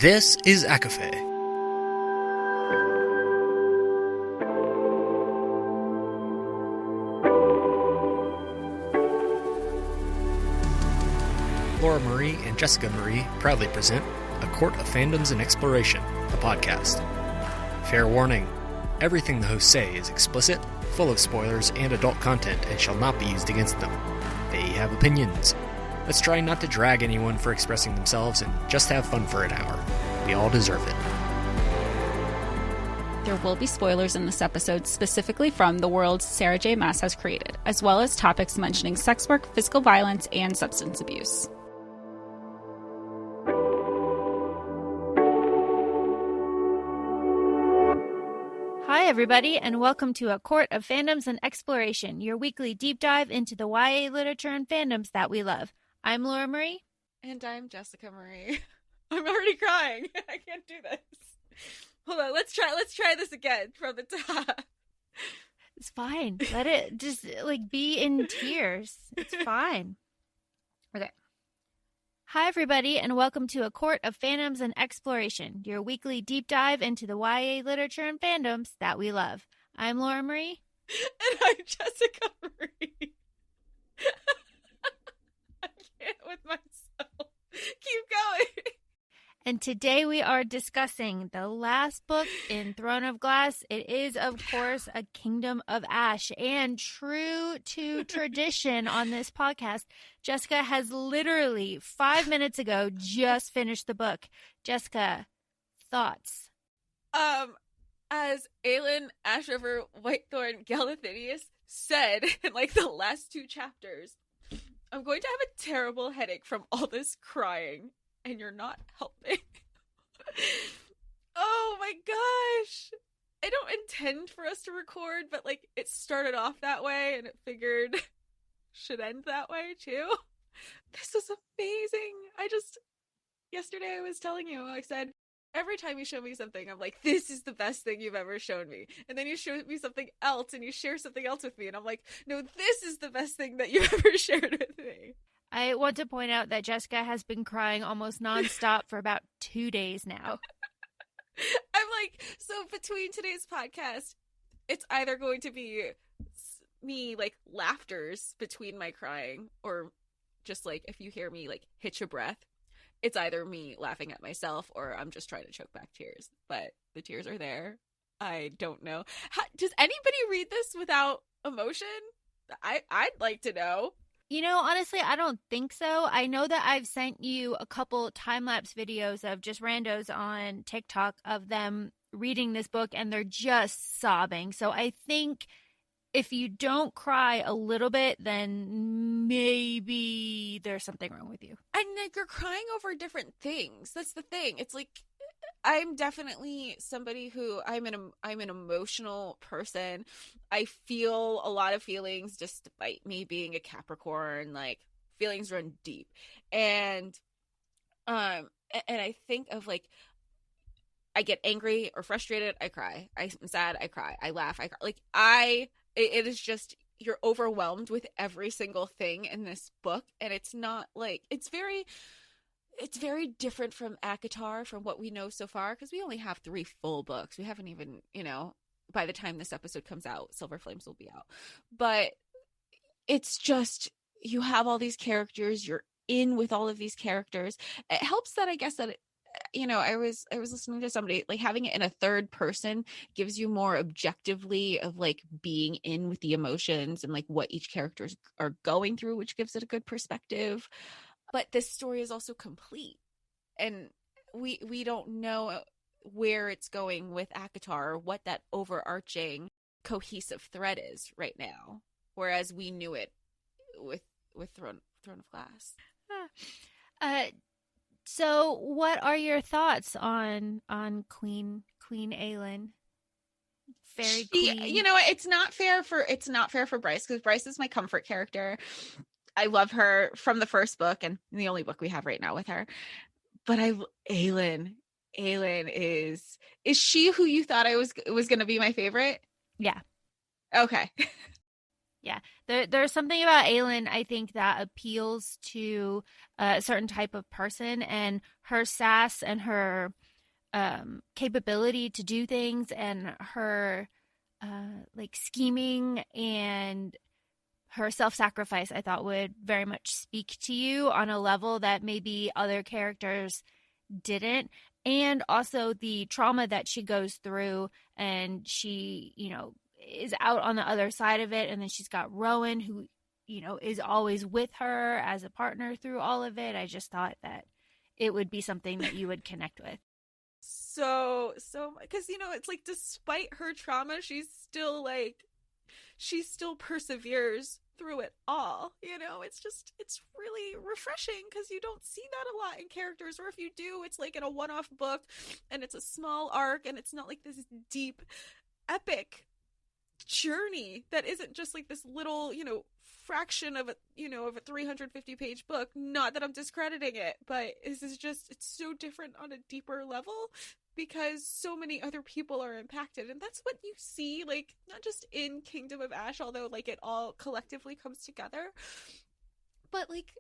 This is ACOFAE. Laura Marie and Jessica Marie proudly present A Court of Fandoms and Exploration, a podcast. Fair warning, everything the hosts say is explicit, full of spoilers and adult content and shall not be used against them. They have opinions. Let's try not to drag anyone for expressing themselves and just have fun for an hour. We all deserve it. There will be spoilers in this episode specifically from the world Sarah J. Maas has created, as well as topics mentioning sex work, physical violence, and substance abuse. Hi, everybody, and welcome to A Court of Fandoms and Exploration, your weekly deep dive into the YA literature and fandoms that we love. I'm Laura Marie. And I'm Jessica Marie. I'm already crying. I can't do this. Hold on, let's try this again from the top. It's fine. Let it just, be in tears. It's fine. Okay. Hi, everybody, and welcome to A Court of Fandoms and Exploration, your weekly deep dive into the YA literature and fandoms that we love. I'm Laura Marie. And I'm Jessica Marie. I can't with myself. Keep going. And today we are discussing the last book in Throne of Glass. It is, of course, A Kingdom of Ash. And true to tradition on this podcast, Jessica has literally 5 minutes ago just finished the book. Jessica, thoughts? As Aelin, Ashriver, Whitethorn, Galathinius said in the last two chapters, I'm going to have a terrible headache from all this crying. And you're not helping. Oh my gosh. I don't intend for us to record, but it started off that way and it figured should end that way too. This was amazing. Yesterday I was telling you, I said, every time you show me something, I'm like, this is the best thing you've ever shown me. And then you show me something else and you share something else with me. And I'm like, no, this is the best thing that you've ever shared with me. I want to point out that Jessica has been crying almost nonstop for about 2 days now. I'm so between today's podcast, it's either going to be me laughters between my crying, or just if you hear me hitch a breath, it's either me laughing at myself or I'm just trying to choke back tears. But the tears are there. I don't know. Does anybody read this without emotion? I'd like to know. Honestly, I don't think so. I know that I've sent you a couple time-lapse videos of just randos on TikTok of them reading this book, and they're just sobbing. So I think if you don't cry a little bit, then maybe there's something wrong with you. And you're crying over different things. That's the thing. It's I'm definitely somebody who I'm an emotional person. I feel a lot of feelings despite me being a Capricorn. Feelings run deep. And I think of I get angry or frustrated, I cry. I'm sad, I cry. I laugh, I cry. It is just, you're overwhelmed with every single thing in this book, and it's not it's very different from ACOTAR, from what we know so far, because we only have 3 full books. We haven't even, by the time this episode comes out, Silver Flames will be out. But it's just, you have all these characters, you're in with all of these characters. It helps that, I guess, that I was listening to somebody having it in a third person gives you more objectively of being in with the emotions and what each characters are going through, which gives it a good perspective. But this story is also complete, and we don't know where it's going with ACOTAR, or what that overarching cohesive thread is right now, whereas we knew it with Throne of Glass. So what are your thoughts on Queen Aelin? Fairy Queen. It's not fair for Bryce, because Bryce is my comfort character. I love her from the first book and the only book we have right now with her. But Aelin is she who you thought was going to be my favorite? Yeah. Okay. Yeah, there's something about Aelin, I think, that appeals to a certain type of person, and her sass and her capability to do things, and her like scheming and her self-sacrifice, I thought would very much speak to you on a level that maybe other characters didn't. And also the trauma that she goes through, and she, is out on the other side of it. And then she's got Rowan, who, is always with her as a partner through all of it. I just thought that it would be something that you would connect with. So, because, it's like, despite her trauma, she still perseveres through it all. It's really refreshing, because you don't see that a lot in characters, or if you do, it's like in a one-off book, and it's a small arc, and it's not like this deep, epic journey that isn't just like this little, fraction of a 350 page book. Not that I'm discrediting it, but it's so different on a deeper level, because so many other people are impacted. And that's what you see, like, not just in Kingdom of Ash, although, like, it all collectively comes together, but, like,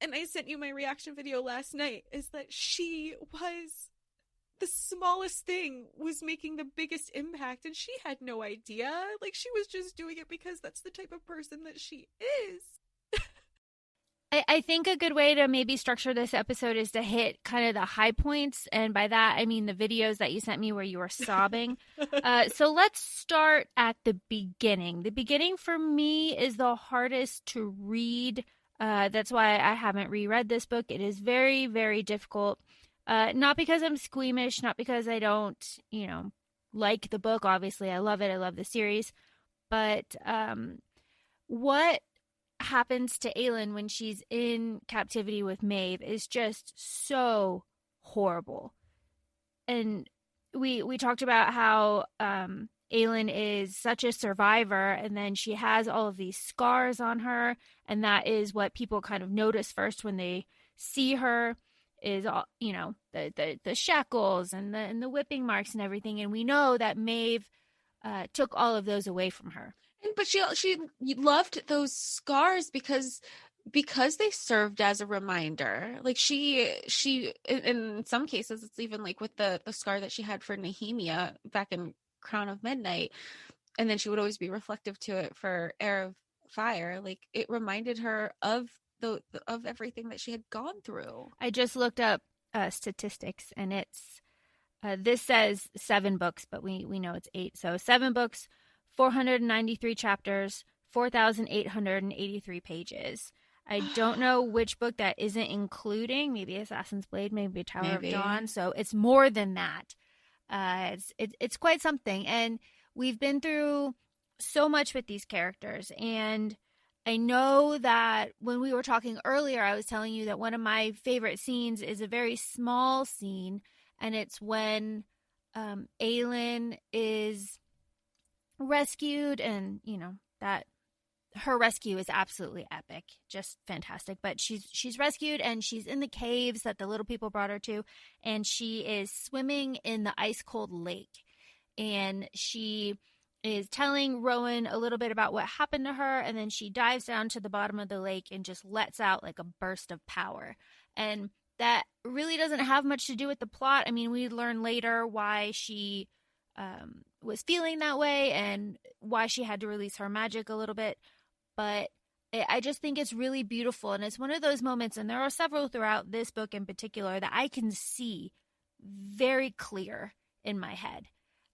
and I sent you my reaction video last night, is that she was the smallest thing was making the biggest impact, and she had no idea. Like, she was just doing it because that's the type of person that she is. I think a good way to maybe structure this episode is to hit kind of the high points. And by that, I mean the videos that you sent me where you were sobbing. So let's start at the beginning. The beginning for me is the hardest to read. That's why I haven't reread this book. It is very, very difficult. Not because I'm squeamish, not because I don't, like the book. Obviously, I love it. I love the series. But what happens to Aelin when she's in captivity with Maeve is just so horrible. And we talked about how Aelin is such a survivor, and then she has all of these scars on her, and that is what people kind of notice first when they see her, is all, the shackles and the whipping marks and everything. And we know that Maeve took all of those away from her. But she loved those scars because they served as a reminder. Like, she in some cases, it's even like with the scar that she had for Nehemia back in Crown of Midnight, and then she would always be reflective to it for Heir of Fire. Like, it reminded her of of everything that she had gone through. I just looked up statistics, and it's this says 7 books, but we know it's 8. So 7 books, 493 chapters, 4,883 pages. I don't know which book that isn't including. Maybe Assassin's Blade, maybe Tower of Dawn. So it's more than that. It's quite something. And we've been through so much with these characters. And I know that when we were talking earlier, I was telling you that one of my favorite scenes is a very small scene. And it's when Aelin is rescued, and that her rescue is absolutely epic, just fantastic. But she's rescued, and she's in the caves that the little people brought her to, and she is swimming in the ice cold lake, and she is telling Rowan a little bit about what happened to her, and then she dives down to the bottom of the lake and just lets out like a burst of power. And that really doesn't have much to do with the plot. I mean, we learn later why she was feeling that way and why she had to release her magic a little bit. But I just think it's really beautiful. And it's one of those moments, and there are several throughout this book in particular, that I can see very clear in my head.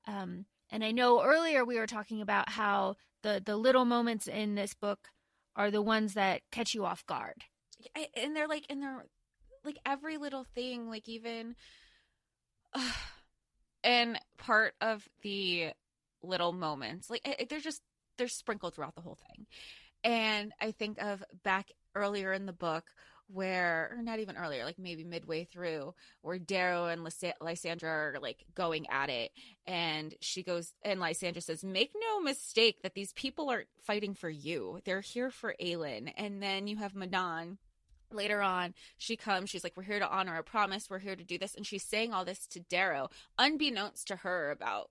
And I know earlier we were talking about how the little moments in this book are the ones that catch you off guard. And they're like every little thing, like even... and part of the little moments, like they're sprinkled throughout the whole thing. And I think of back earlier in the book where, or not even earlier, like maybe midway through, where Darrow and Lysandra are like going at it, and she goes, and Lysandra says, "Make no mistake that these people aren't fighting for you. They're here for Aelin." And then you have Manon. Later on, she comes, she's like, "We're here to honor a promise, we're here to do this," and she's saying all this to Darrow, unbeknownst to her about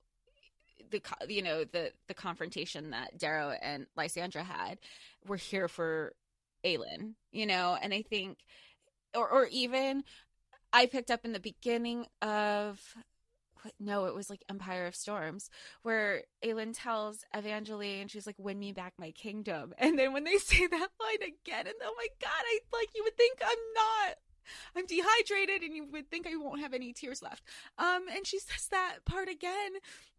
the confrontation that Darrow and Lysandra had, we're here for Aelin, and I think, or even I picked up in the beginning of, no, it was like Empire of Storms, where Aelin tells Evangeline, she's like, win me back my kingdom. And then when they say that line again, and oh my God, you would think I'm dehydrated, and you would think I won't have any tears left. And she says that part again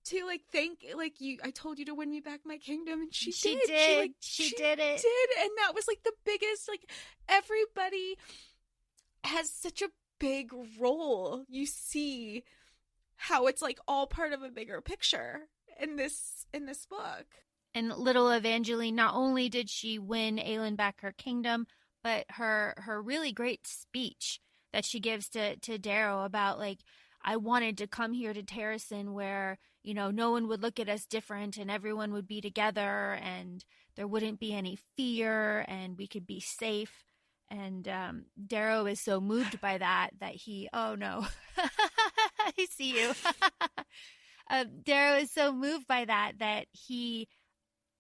to like thank, like, I told you to win me back my kingdom, and she did. She did it. And that was like the biggest, like, everybody has such a big role. You see how it's like all part of a bigger picture in this book. And little Evangeline, not only did she win Aelin back her kingdom, but her really great speech that she gives to Darrow about, like, I wanted to come here to Terrasen where, no one would look at us different and everyone would be together and there wouldn't be any fear and we could be safe. And Darrow is so moved by that he, oh no, I see you. Darrow is so moved by that he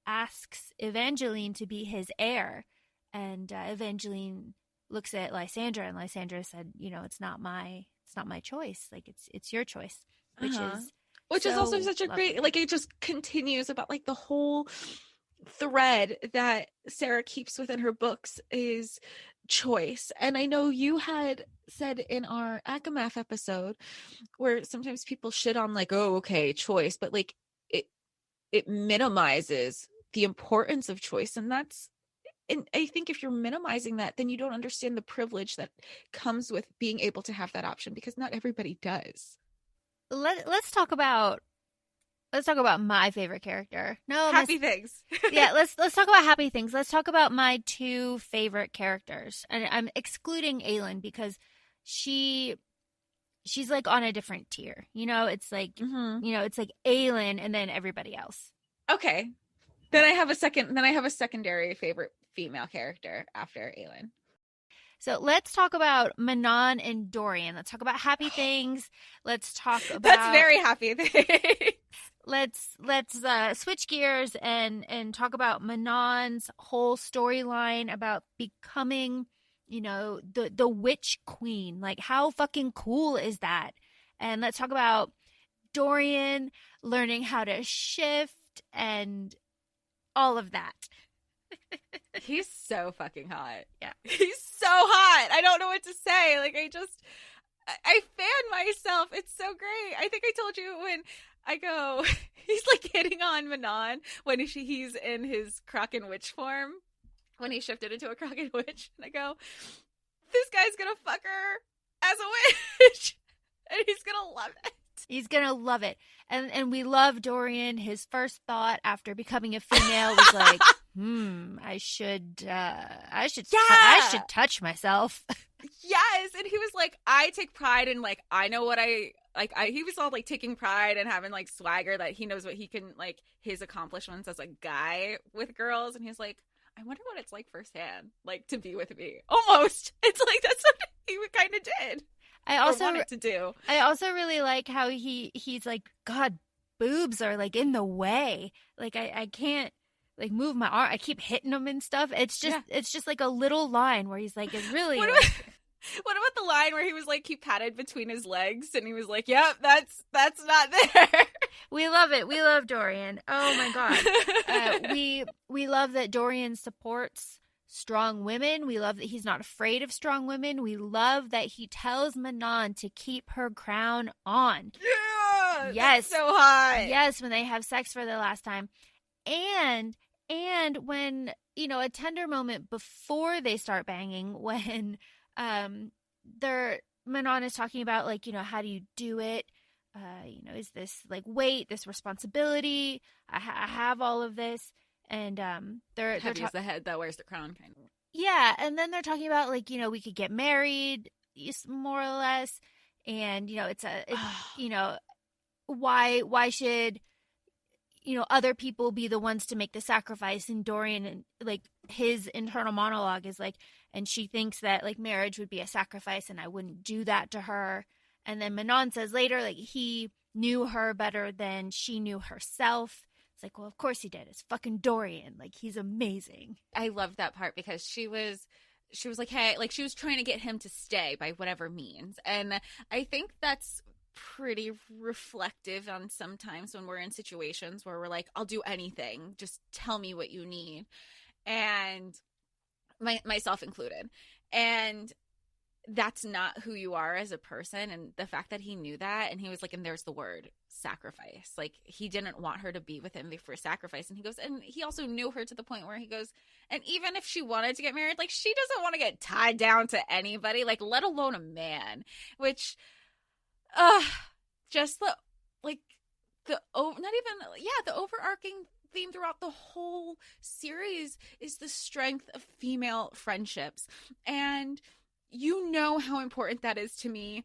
asks Evangeline to be his heir. And Evangeline looks at Lysandra, and Lysandra said, it's not my choice. Like, it's your choice, which is also such a great, like, it just continues about like the whole thread that Sarah keeps within her books is choice. And I know you had said in our ACOFAE episode where sometimes people shit on like, oh, okay, choice, but like it minimizes the importance of choice. And I think if you're minimizing that, then you don't understand the privilege that comes with being able to have that option, because not everybody does. Let's talk about my favorite character. No, happy things. Yeah, let's talk about happy things. Let's talk about my two favorite characters, and I'm excluding Aelin because she's like on a different tier. It's like it's like Aelin and then everybody else. Okay, then I have a secondary favorite female character after Aelin. So let's talk about Manon and Dorian. Let's talk about happy things. Let's talk about... That's very happy things. Let's switch gears and talk about Manon's whole storyline about becoming, the witch queen. Like, how fucking cool is that? And let's talk about Dorian learning how to shift and all of that. He's so fucking hot. Yeah. He's so hot. I don't know what to say. Like, I fan myself. It's so great. I think I told you when I go, he's like hitting on Manon when he's in his Kraken witch form, when he shifted into a Kraken witch. And I go, this guy's gonna fuck her as a witch. And he's gonna love it. He's gonna love it. And we love Dorian. His first thought after becoming a female was like, I should touch myself. Yes. And he was like, I take pride in, like, I know what he was all like taking pride and having like swagger that he knows what he can, like, his accomplishments as a guy with girls. And he's like, I wonder what it's like firsthand, like, to be with me. Almost. It's like, that's what he kind of did. I also really like how he's like, God, boobs are like in the way. Like, I can't like move my arm. I keep hitting them and stuff. It's just like a little line where he's like, it's really. What about the line where he was like, he patted between his legs and he was like, yep, that's not there. We love it. We love Dorian. Oh my God. We love that Dorian supports strong women. We love that he's not afraid of strong women. We love that he tells Manon to keep her crown on. Yeah, yes, that's so hot. Yes, when they have sex for the last time, and when a tender moment before they start banging, when Manon is talking about, like, how do you do it? Is this like weight, this responsibility? I have all of this. And they're heavy as the head that wears the crown, kind of. Yeah, and then they're talking about, like, we could get married, more or less, and why should other people be the ones to make the sacrifice? And Dorian, and like his internal monologue is like, and she thinks that like marriage would be a sacrifice, and I wouldn't do that to her. And then Manon says later, like, he knew her better than she knew herself. It's like, well, of course he did. It's fucking Dorian. Like, he's amazing. I loved that part because she was like, hey, like she was trying to get him to stay by whatever means. And I think that's pretty reflective on sometimes when we're in situations where we're like, I'll do anything. Just tell me what you need. And myself included. And that's not who you are as a person. And the fact that he knew that, and he was like, and there's the word sacrifice. Like, he didn't want her to be with him before sacrifice. And he goes, and he also knew her to the point where he goes, and even if she wanted to get married, like, she doesn't want to get tied down to anybody, like, let alone a man. Which, just the, like, the overarching theme throughout the whole series is the strength of female friendships. And you know how important that is to me.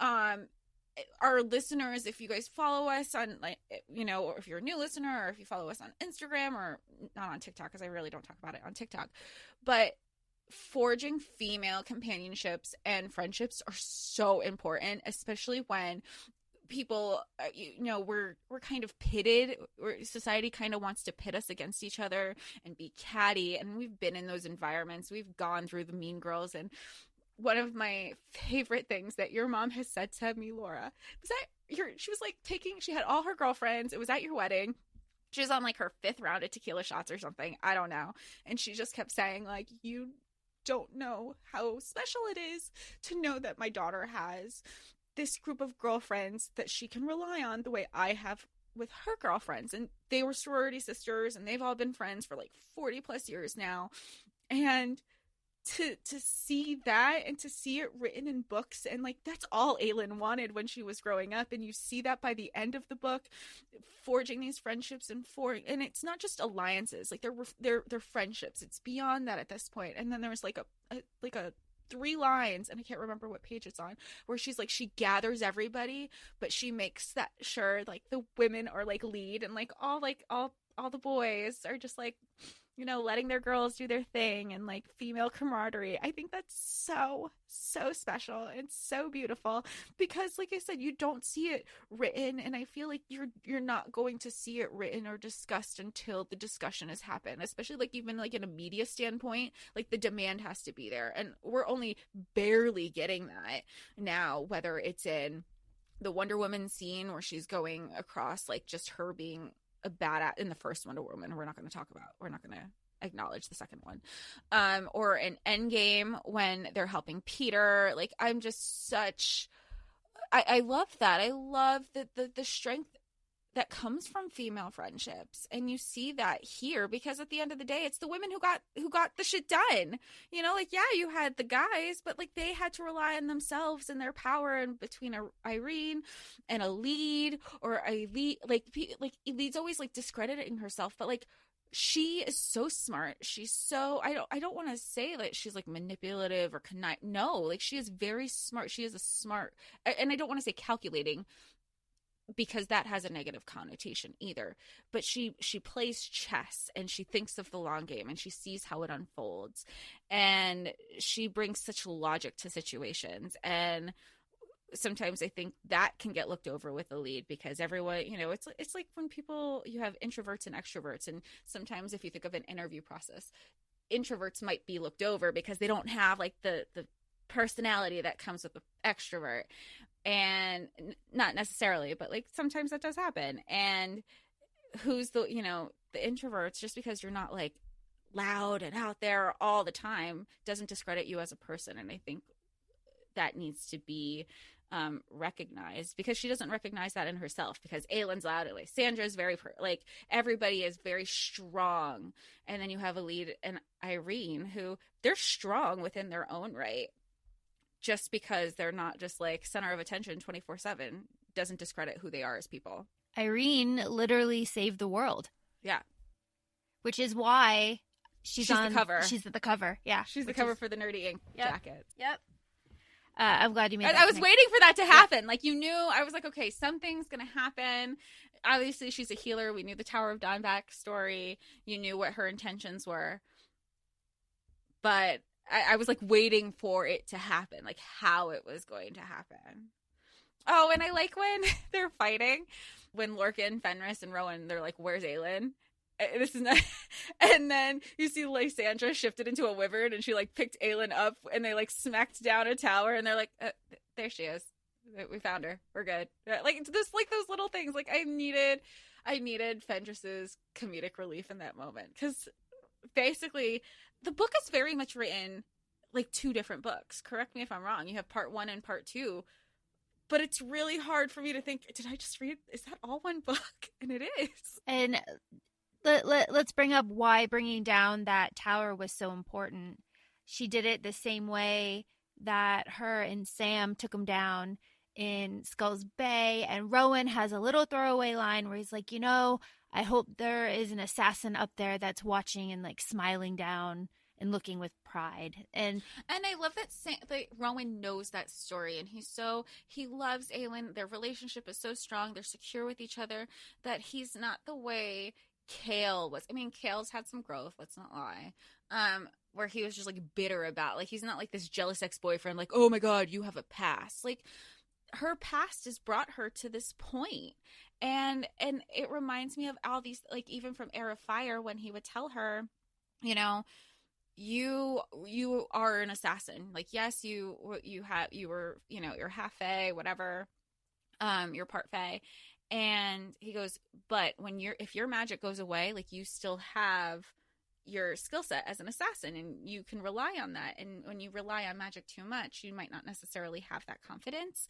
Our listeners, if you guys follow us on, like, you know, or if you're a new listener, or if you follow us on Instagram, or not on TikTok, because I really don't talk about it on TikTok, but forging female companionships and friendships are so important, especially when people, you know, we're kind of pitted, or society kind of wants to pit us against each other and be catty. And we've been in those environments. We've gone through the Mean Girls. And one of my favorite things that your mom has said to me, Laura, was that she was like she had all her girlfriends. It was at your wedding. She was on like her 5th round of tequila shots or something. I don't know. And she just kept saying, like, you don't know how special it is to know that my daughter has this group of girlfriends that she can rely on the way I have with her girlfriends. And they were sorority sisters, and they've all been friends for like 40 plus years now. And to see that, and to see it written in books, and like, that's all Aelin wanted when she was growing up. And you see that by the end of the book, forging these friendships, and it's not just alliances, like they're friendships. It's beyond that at this point. And then there was like a 3 lines, and I can't remember what page it's on, where she's like, she gathers everybody, but she makes that sure like the women are like lead, and like all the boys are just like, you know, letting their girls do their thing, and like female camaraderie. I think that's so special and so beautiful, because like I said, you don't see it written, and I feel like you're not going to see it written or discussed until the discussion has happened, especially like even like in a media standpoint. Like, the demand has to be there, and we're only barely getting that now, whether it's in the Wonder Woman scene where she's going across like just her being a badass in the first Wonder Woman. We're not going to acknowledge the second one, or in Endgame when they're helping Peter. Like, I'm just I love that. I love the strength that comes from female friendships, and you see that here, because at the end of the day, it's the women who got the shit done. You know, like, yeah, you had the guys, but like, they had to rely on themselves and their power. And between Irene and a lead, or a lead, like Lead's always like discrediting herself, but like, she is so smart. She's so, I don't want to say that she's like manipulative or conniving. No, like, she is very smart. She is a smart, and I don't want to say calculating, because that has a negative connotation either. But she plays chess, and she thinks of the long game, and she sees how it unfolds, and she brings such logic to situations. And sometimes I think that can get looked over with the lead, because everyone, you know, it's like when people, you have introverts and extroverts, and sometimes if you think of an interview process, introverts might be looked over because they don't have like the personality that comes with the extrovert. And not necessarily, but like, sometimes that does happen. And who's the introverts, just because you're not like loud and out there all the time, doesn't discredit you as a person. And I think that needs to be recognized, because she doesn't recognize that in herself, because Aelin's loud, like Sandra's very like, everybody is very strong. And then you have a lead and Irene, who they're strong within their own right. Just because they're not just like center of attention 24/7 doesn't discredit who they are as people. Irene literally saved the world. Yeah. Which is why she's on the cover. She's at the cover. Yeah. She's the cover for the Nerdy Ink jacket. Yep. I'm glad you made that. I was waiting for that to happen. Yeah. Like, you knew, I was like, okay, something's going to happen. Obviously, she's a healer. We knew the Tower of Dawn backstory. You knew what her intentions were. But I was like waiting for it to happen, like how it was going to happen. Oh, and I like when they're fighting, when Lorcan, Fenris, and Rowan, they're like, where's Aelin? This is not. And then you see Lysandra shifted into a wyvern, and she like picked Aelin up, and they like smacked down a tower, and they're like, there she is. We found her. We're good. Like this, like those little things. Like I needed Fenris's comedic relief in that moment, because basically the book is very much written like two different books. Correct me if I'm wrong. You have part 1 and part 2. But it's really hard for me to think, did I just read, is that all one book? And it is. And let's bring up why bringing down that tower was so important. She did it the same way that her and Sam took him down in Skull's Bay. And Rowan has a little throwaway line where he's like, I hope there is an assassin up there that's watching and like smiling down and looking with pride. And I love that Rowan knows that story, and he loves Aelin. Their relationship is so strong. They're secure with each other, that he's not the way Chaol was. I mean, Chaol's had some growth, let's not lie. Where he was just like bitter about, like, he's not like this jealous ex-boyfriend, like, oh my God, you have a past. Like, her past has brought her to this point. And it reminds me of all these, like, even from Heir of Fire, when he would tell her, you are an assassin. Like, yes, you're half fae, whatever. You're part fae. And he goes, but if your magic goes away, like, you still have your skill set as an assassin, and you can rely on that. And when you rely on magic too much, you might not necessarily have that confidence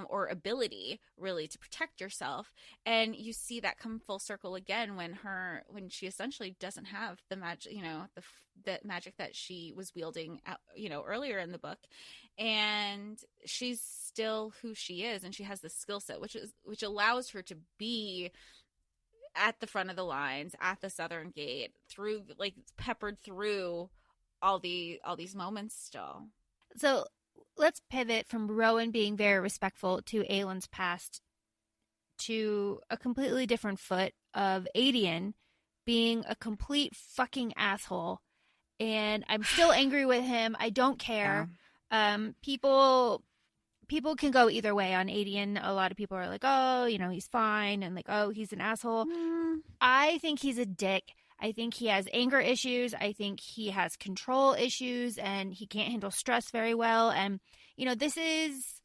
or ability really to protect yourself. And you see that come full circle again when she essentially doesn't have the magic, the magic that she was wielding earlier in the book, and she's still who she is, and she has the skill set which allows her to be at the front of the lines, at the Southern Gate, through, like, peppered through all these moments still. So let's pivot from Rowan being very respectful to Aelin's past to a completely different foot of Aedion being a complete fucking asshole. And I'm still angry with him. I don't care. Yeah. People can go either way on Aedion. A lot of people are like, oh, he's fine. And like, oh, he's an asshole. I think he's a dick. I think he has anger issues. I think he has control issues, and he can't handle stress very well. And, this is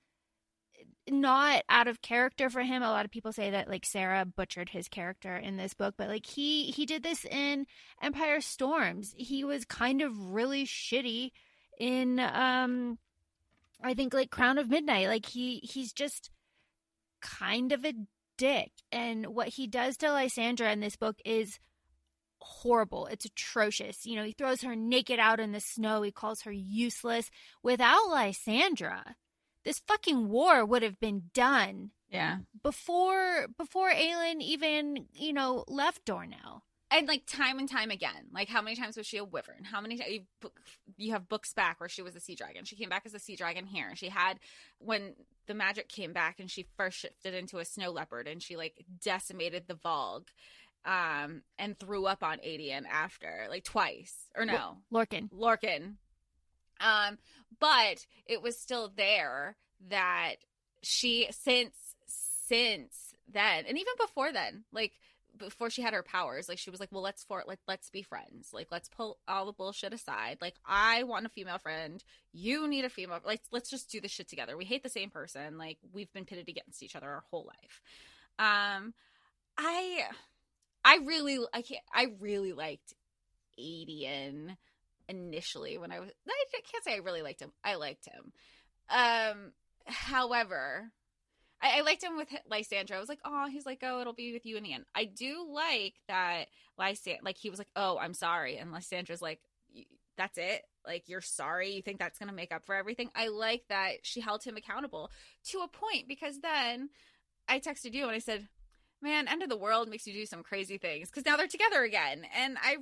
not out of character for him. A lot of people say that, like, Sarah butchered his character in this book, but like he did this in Empire Storms. He was kind of really shitty in, I think, like, Crown of Midnight. Like, he's just kind of a dick. And what he does to Lysandra in this book is horrible. It's atrocious. He throws her naked out in the snow. He calls her useless. Without Lysandra, this fucking war would have been done. Yeah. Before Aelin even, left Dornell. And, like, time and time again. Like, how many times was she a wyvern? How many times? You have books back where she was a sea dragon. She came back as a sea dragon here. And she had, when the magic came back, and she first shifted into a snow leopard, and she, like, decimated the Volg and threw up on Aedion after, like, twice. Or no. Lorcan. But it was still there that she, since then, and even before then, like, before she had her powers, like, she was like, well, let's be friends. Like, let's pull all the bullshit aside. Like, I want a female friend. You need a female. Like, let's just do this shit together. We hate the same person. Like, we've been pitted against each other our whole life. I really liked Aedion initially when I can't say I really liked him. I liked him. However, I liked him with Lysandra. I was like, oh, he's like, oh, it'll be with you in the end. I do like that he was like, oh, I'm sorry. And Lysandra's like, that's it? Like, you're sorry? You think that's going to make up for everything? I like that she held him accountable to a point, because then I texted you and I said, man, End of the World makes you do some crazy things, because now they're together again. And I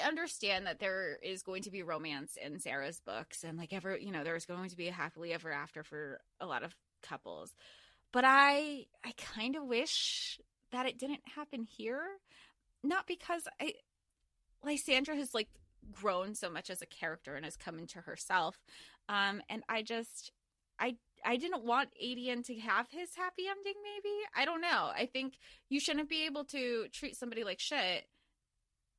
understand that there is going to be romance in Sarah's books, and like there's going to be a happily ever after for a lot of couples, but I kind of wish that it didn't happen here. Not because Lysandra has like grown so much as a character and has come into herself, and I I didn't want Aelin to have his happy ending, maybe. I don't know. I think you shouldn't be able to treat somebody like shit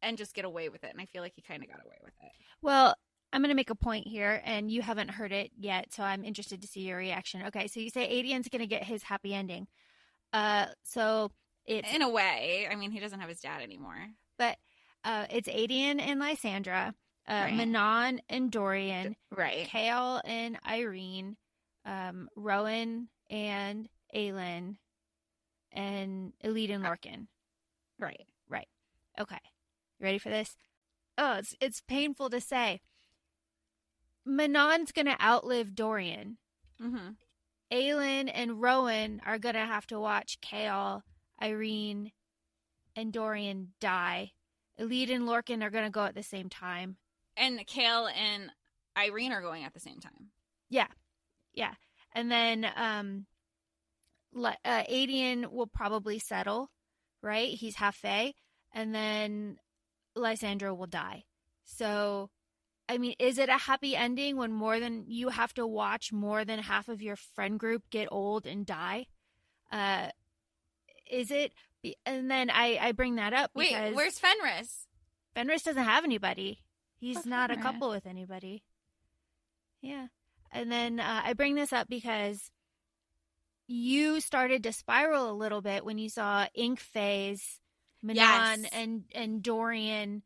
and just get away with it. And I feel like he kind of got away with it. Well, I'm going to make a point here, and you haven't heard it yet, so I'm interested to see your reaction. Okay, so you say Aedion's going to get his happy ending. So it's... In a way. I mean, he doesn't have his dad anymore. But it's Aelin and Lysandra, Right. Manon and Dorian, Right. Chaol and Irene, Rowan and Aelin, and Elide and Lorcan. Right. Right. Okay. You ready for this? Oh, it's painful to say. Manon's going to outlive Dorian. Mm-hmm. Aelin and Rowan are going to have to watch Chaol, Irene, and Dorian die. Elide and Lorcan are going to go at the same time. And Chaol and Irene are going at the same time. Yeah. And then Aedion will probably settle, right? He's half Fae. And then Lysandra will die. So, I mean, is it a happy ending when you have to watch more than half of your friend group get old and die? Is it? And then I bring that up because... Wait, where's Fenris? Fenris doesn't have anybody. He's not Fenris? a couple with anybody. Yeah. And then I bring this up because you started to spiral a little bit when you saw IYKYK.We's Manon Yes. and Dorian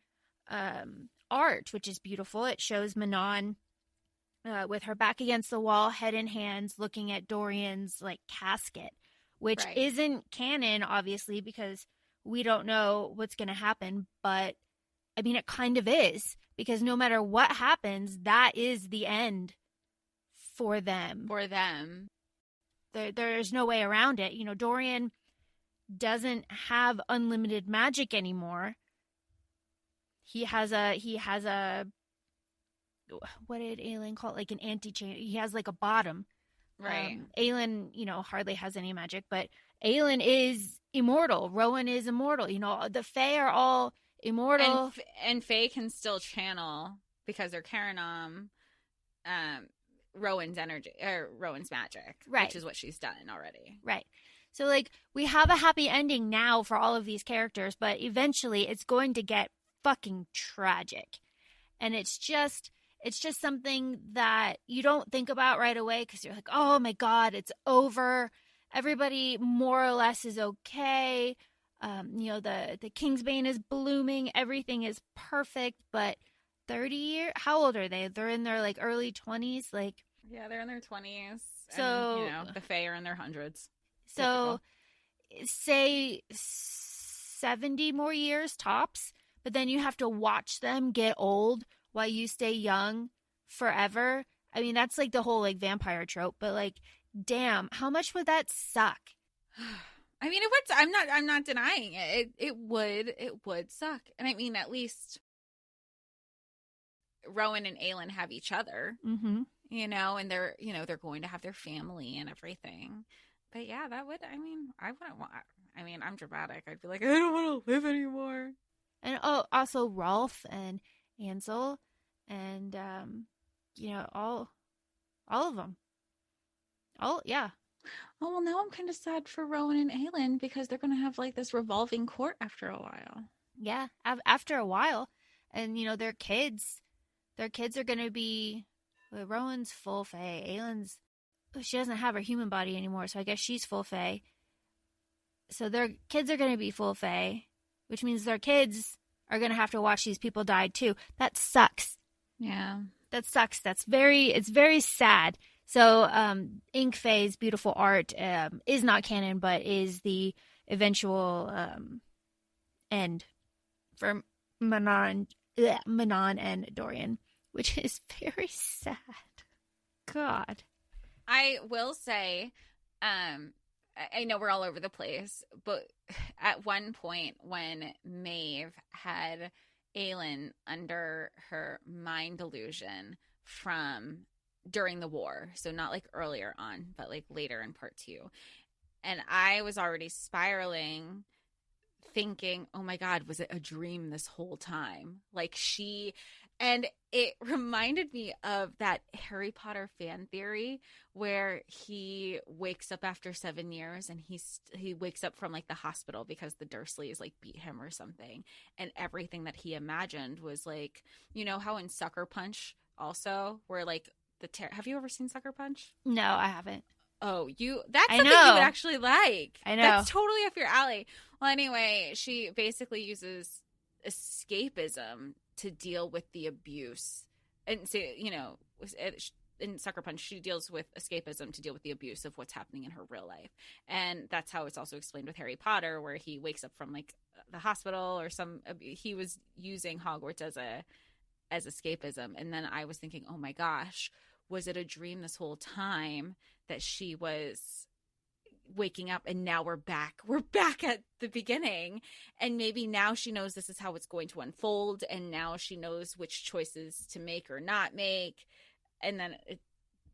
art, which is beautiful. It shows Manon with her back against the wall, head in hands, looking at Dorian's like casket, which Right. isn't canon, obviously, because we don't know what's going to happen. But I mean, it kind of is, because no matter what happens, that is the end for them. For them. There's no way around it. You know, Dorian doesn't have unlimited magic anymore. He has a what did Aelin call it? Like an anti-chain. He has like a bottom. Right. Aelin, hardly has any magic, but Aelin is immortal. Rowan is immortal. The Fae are all immortal. And Faye can still channel, because they're Karanom, Rowan's energy, or Rowan's magic. Right. Which is what she's done already. Right. So, like, we have a happy ending now for all of these characters, but eventually it's going to get fucking tragic. And it's just something that you don't think about right away, because you're like, oh my God, it's over. Everybody more or less is okay. The Kingsbane is blooming. Everything is perfect. But 30 years? How old are they? They're in their like early 20s. Like, Yeah, they're in their 20s. So- and, the Fae are in their hundreds. so say 70 more years tops, but then you have to watch them get old while you stay young forever. I mean, that's like the whole like vampire trope, but like, damn, how much would that suck? I mean, it would. I'm not denying it. It would suck. And I mean, at least Rowan and Aelin have each other, Mm-hmm. and they're going to have their family and everything. But yeah, that would. I mean, I wouldn't want. I mean, I'm dramatic. I'd be like, I don't want to live anymore. And also Rolf and Ansel and all of them. Yeah. Oh, well, now I'm kind of sad for Rowan and Aelin, because they're going to have like this revolving court after a while. Yeah, after a while. And their kids are going to be, Rowan's full Fae. Aelin's, she doesn't have her human body anymore, so I guess she's full Fae. So their kids are going to be full Fae, which means their kids are going to have to watch these people die too. That sucks. Yeah. That sucks. It's very sad. So IYKYK.We's beautiful art is not canon, but is the eventual end for Manon and Dorian, which is very sad. God. I will say, I know we're all over the place, but at one point when Maeve had Aelin under her mind delusion from during the war, so not like earlier on, but like later in part 2, and I was already spiraling, thinking, oh my God, was it a dream this whole time? Like, she And it reminded me of that Harry Potter fan theory where he wakes up after 7 years and he wakes up from like the hospital because the Dursleys like beat him or something. And everything that he imagined was like, you know how in Sucker Punch also where like have you ever seen Sucker Punch? No, I haven't. Oh, that's something you would actually like. I know. That's totally up your alley. Well, anyway, she basically uses escapism to deal with the abuse. And so, you know, in Sucker Punch, she deals with escapism to deal with the abuse of what's happening in her real life. And that's how it's also explained with Harry Potter, where he wakes up from like the hospital or he was using Hogwarts as escapism. And then I was thinking, oh my gosh, was it a dream this whole time that she was waking up and now we're back at the beginning, and maybe now she knows this is how it's going to unfold, and now she knows which choices to make or not make, and then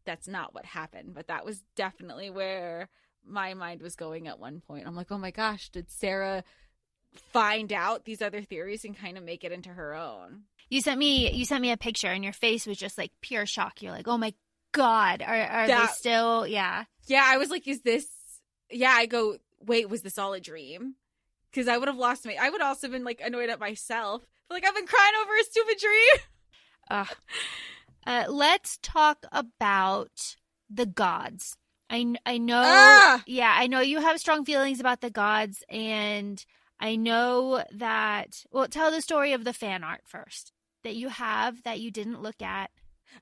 that's not what happened. But that was definitely where my mind was going at one point. I'm like, oh my gosh, did Sarah find out these other theories and kind of make it into her own? You sent me a picture and your face was just like pure shock. You're like, oh my God, are they still? Yeah. Yeah. I was like, is this, yeah. I go, wait, was this all a dream? Because I would have lost I would also been like annoyed at myself. Like I've been crying over a stupid dream. Let's talk about the gods. I know. Yeah. I know you have strong feelings about the gods, and I know that, well, tell the story of the fan art first that you have that you didn't look at.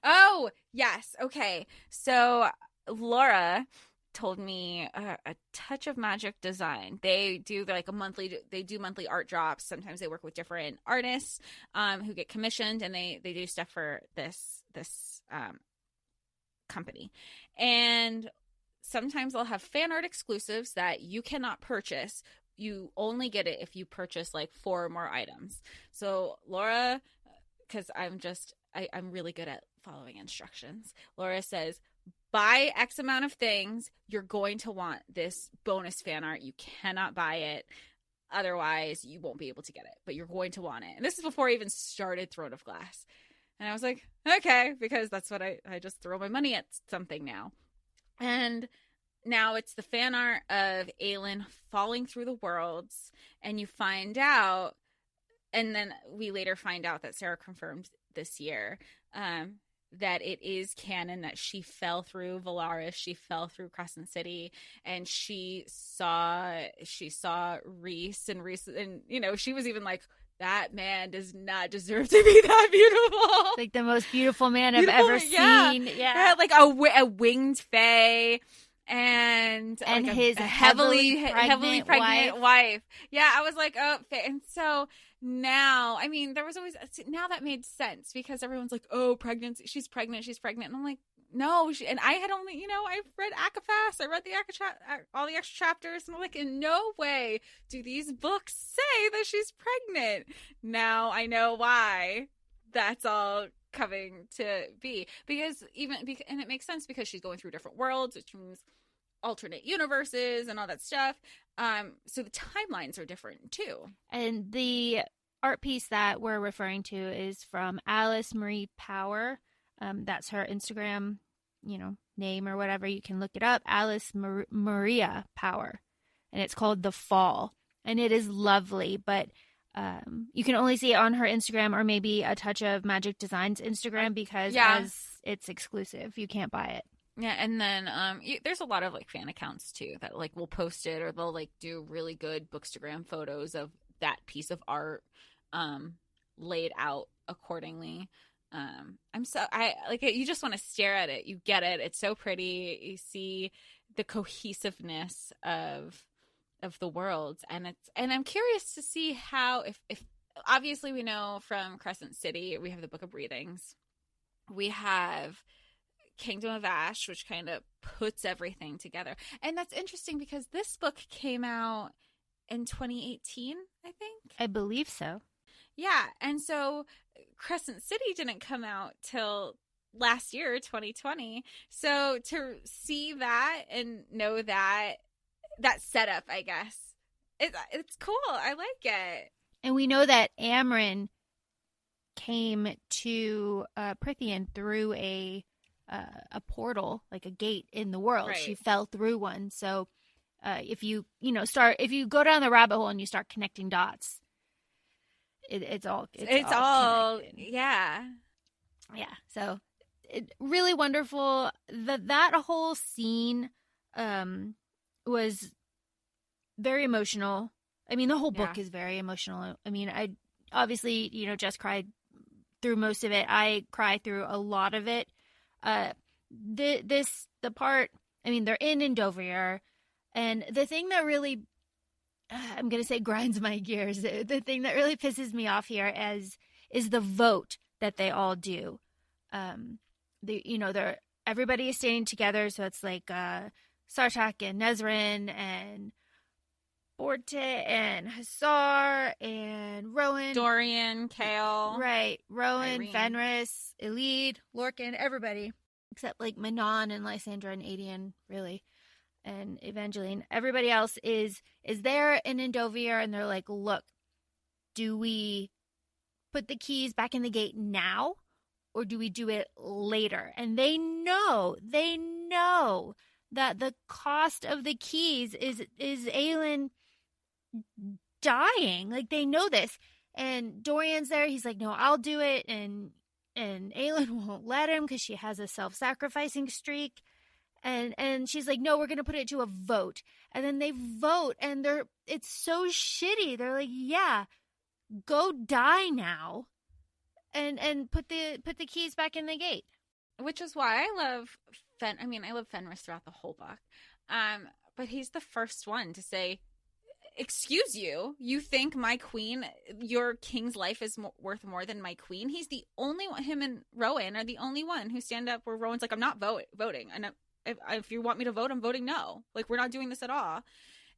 Oh, yes. Okay. So Laura told me a touch of magic design. They do like monthly art drops. Sometimes they work with different artists who get commissioned, and they do stuff for this company. And sometimes they'll have fan art exclusives that you cannot purchase. You only get it if you purchase like 4 or more items. So Laura, because I'm really good at following instructions. Laura says, buy X amount of things. You're going to want this bonus fan art. You cannot buy it. Otherwise, you won't be able to get it, but you're going to want it. And this is before I even started Throne of Glass. And I was like, okay, because that's what I just throw my money at something now. And now it's the fan art of Aelin falling through the worlds, and you find out, and then we later find out that Sarah confirmed this year that it is canon that she fell through Valaris, she fell through Crescent City, and she saw Rhys, and you know, she was even like, that man does not deserve to be that beautiful. Like the most beautiful man I've ever seen. Yeah. Like a winged fae. And like his a heavily pregnant wife. Yeah, I was like, oh, and so now, I mean, there was always, now that made sense because everyone's like, oh, pregnancy, she's pregnant. And I'm like, no, and I had only, you know, I read ACOFAE, I read all the extra chapters, and I'm like, in no way do these books say that she's pregnant. Now I know why that's all coming to be, and it makes sense because she's going through different worlds, which means alternate universes and all that stuff. So the timelines are different too. And the art piece that we're referring to is from Alice Marie Power. That's her Instagram, name or whatever. You can look it up. Alice Maria Power, and it's called The Fall, and it is lovely. But you can only see it on her Instagram or maybe a touch of Magic Designs Instagram because as it's exclusive, you can't buy it. Yeah, and then there's a lot of like fan accounts too that like will post it, or they'll like do really good Bookstagram photos of that piece of art laid out accordingly. You just want to stare at it. You get it. It's so pretty. You see the cohesiveness of the worlds, and I'm curious to see how if obviously we know from Crescent City we have the Book of Breathings, we have Kingdom of Ash, which kind of puts everything together. And that's interesting because this book came out in 2018, I think. I believe so. Yeah, and so Crescent City didn't come out till last year, 2020. So to see that and know that setup, I guess, it's cool. I like it. And we know that Amren came to Prithian through a portal, like a gate in the world. Right. She fell through one. So if you go down the rabbit hole and you start connecting dots, it's all connected. Yeah. So really wonderful. That whole scene was very emotional. I mean, the whole book is very emotional. I mean, I obviously, Jess cried through most of it. I cried through a lot of it. The part, I mean, they're in Endovir, and the thing that really, I'm going to say grinds my gears, the thing that really pisses me off here is the vote that they all do. Everybody is standing together, so it's like Sartak and Nezrin and Borte and Hussar and Rowan. Dorian, Kale. Right. Rowan, Irene. Fenris, Elide, Lorcan, everybody. Except like Manon and Lysandra and Adian, really. And Evangeline. Everybody else is there in Endovir, and they're like, look, do we put the keys back in the gate now, or do we do it later? And they know that the cost of the keys is Aelin dying. Like, they know this. And Dorian's there. He's like, no, I'll do it. And Aelin won't let him because she has a self-sacrificing streak. And she's like, no, we're going to put it to a vote. And then they vote, and it's so shitty. They're like, yeah, go die now. And put the keys back in the gate. Which is why I love I love Fenris throughout the whole book. But he's the first one to say, excuse you, you think my queen, your king's life is worth more than my queen? He's the only one, him and Rowan are the only one who stand up where Rowan's like, I'm not voting. And if you want me to vote, I'm voting no. Like, we're not doing this at all.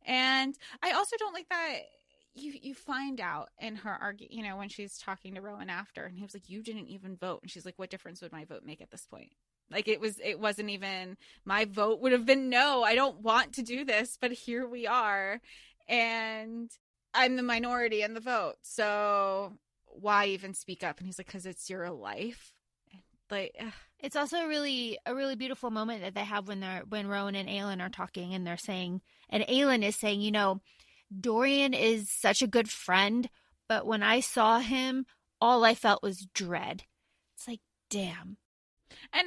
And I also don't like that you find out in her argument, when she's talking to Rowan after, and he was like, you didn't even vote. And she's like, what difference would my vote make at this point? Like, it wasn't even, my vote would have been no, I don't want to do this, but here we are. And I'm the minority in the vote. So why even speak up? And he's like, because it's your life. Like, it's also a really beautiful moment that they have when Rowan and Aelin are talking, and they're saying, and Aelin is saying, Dorian is such a good friend, but when I saw him, all I felt was dread. It's like, damn. And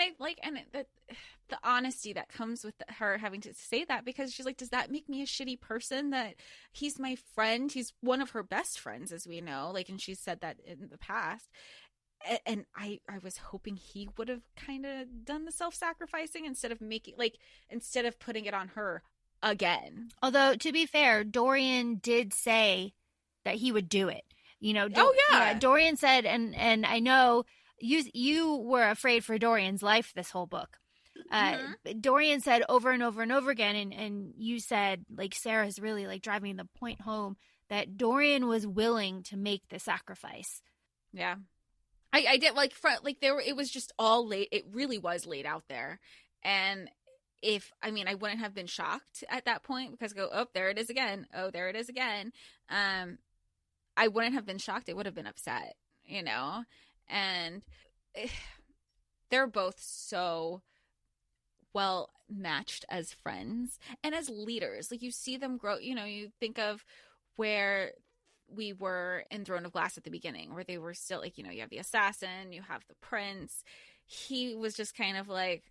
the honesty that comes with her having to say that, because she's like, does that make me a shitty person that he's my friend? He's one of her best friends, as we know. Like, and she's said that in the past. And I was hoping he would have kind of done the self-sacrificing instead of putting it on her again. Although, to be fair, Dorian did say that he would do it. Dorian said, and I know you were afraid for Dorian's life this whole book. Dorian said over and over and over again, and you said, like, Sarah's really like driving the point home that Dorian was willing to make the sacrifice. Yeah. I did it was just all laid. It really was laid out there. And I wouldn't have been shocked at that point, because there it is again. Oh, there it is again. I wouldn't have been shocked. I would have been upset, and they're both so well matched as friends and as leaders. Like, you see them grow, you think of where we were in Throne of Glass at the beginning, where they were still like, you have the assassin, you have the prince. He was just kind of like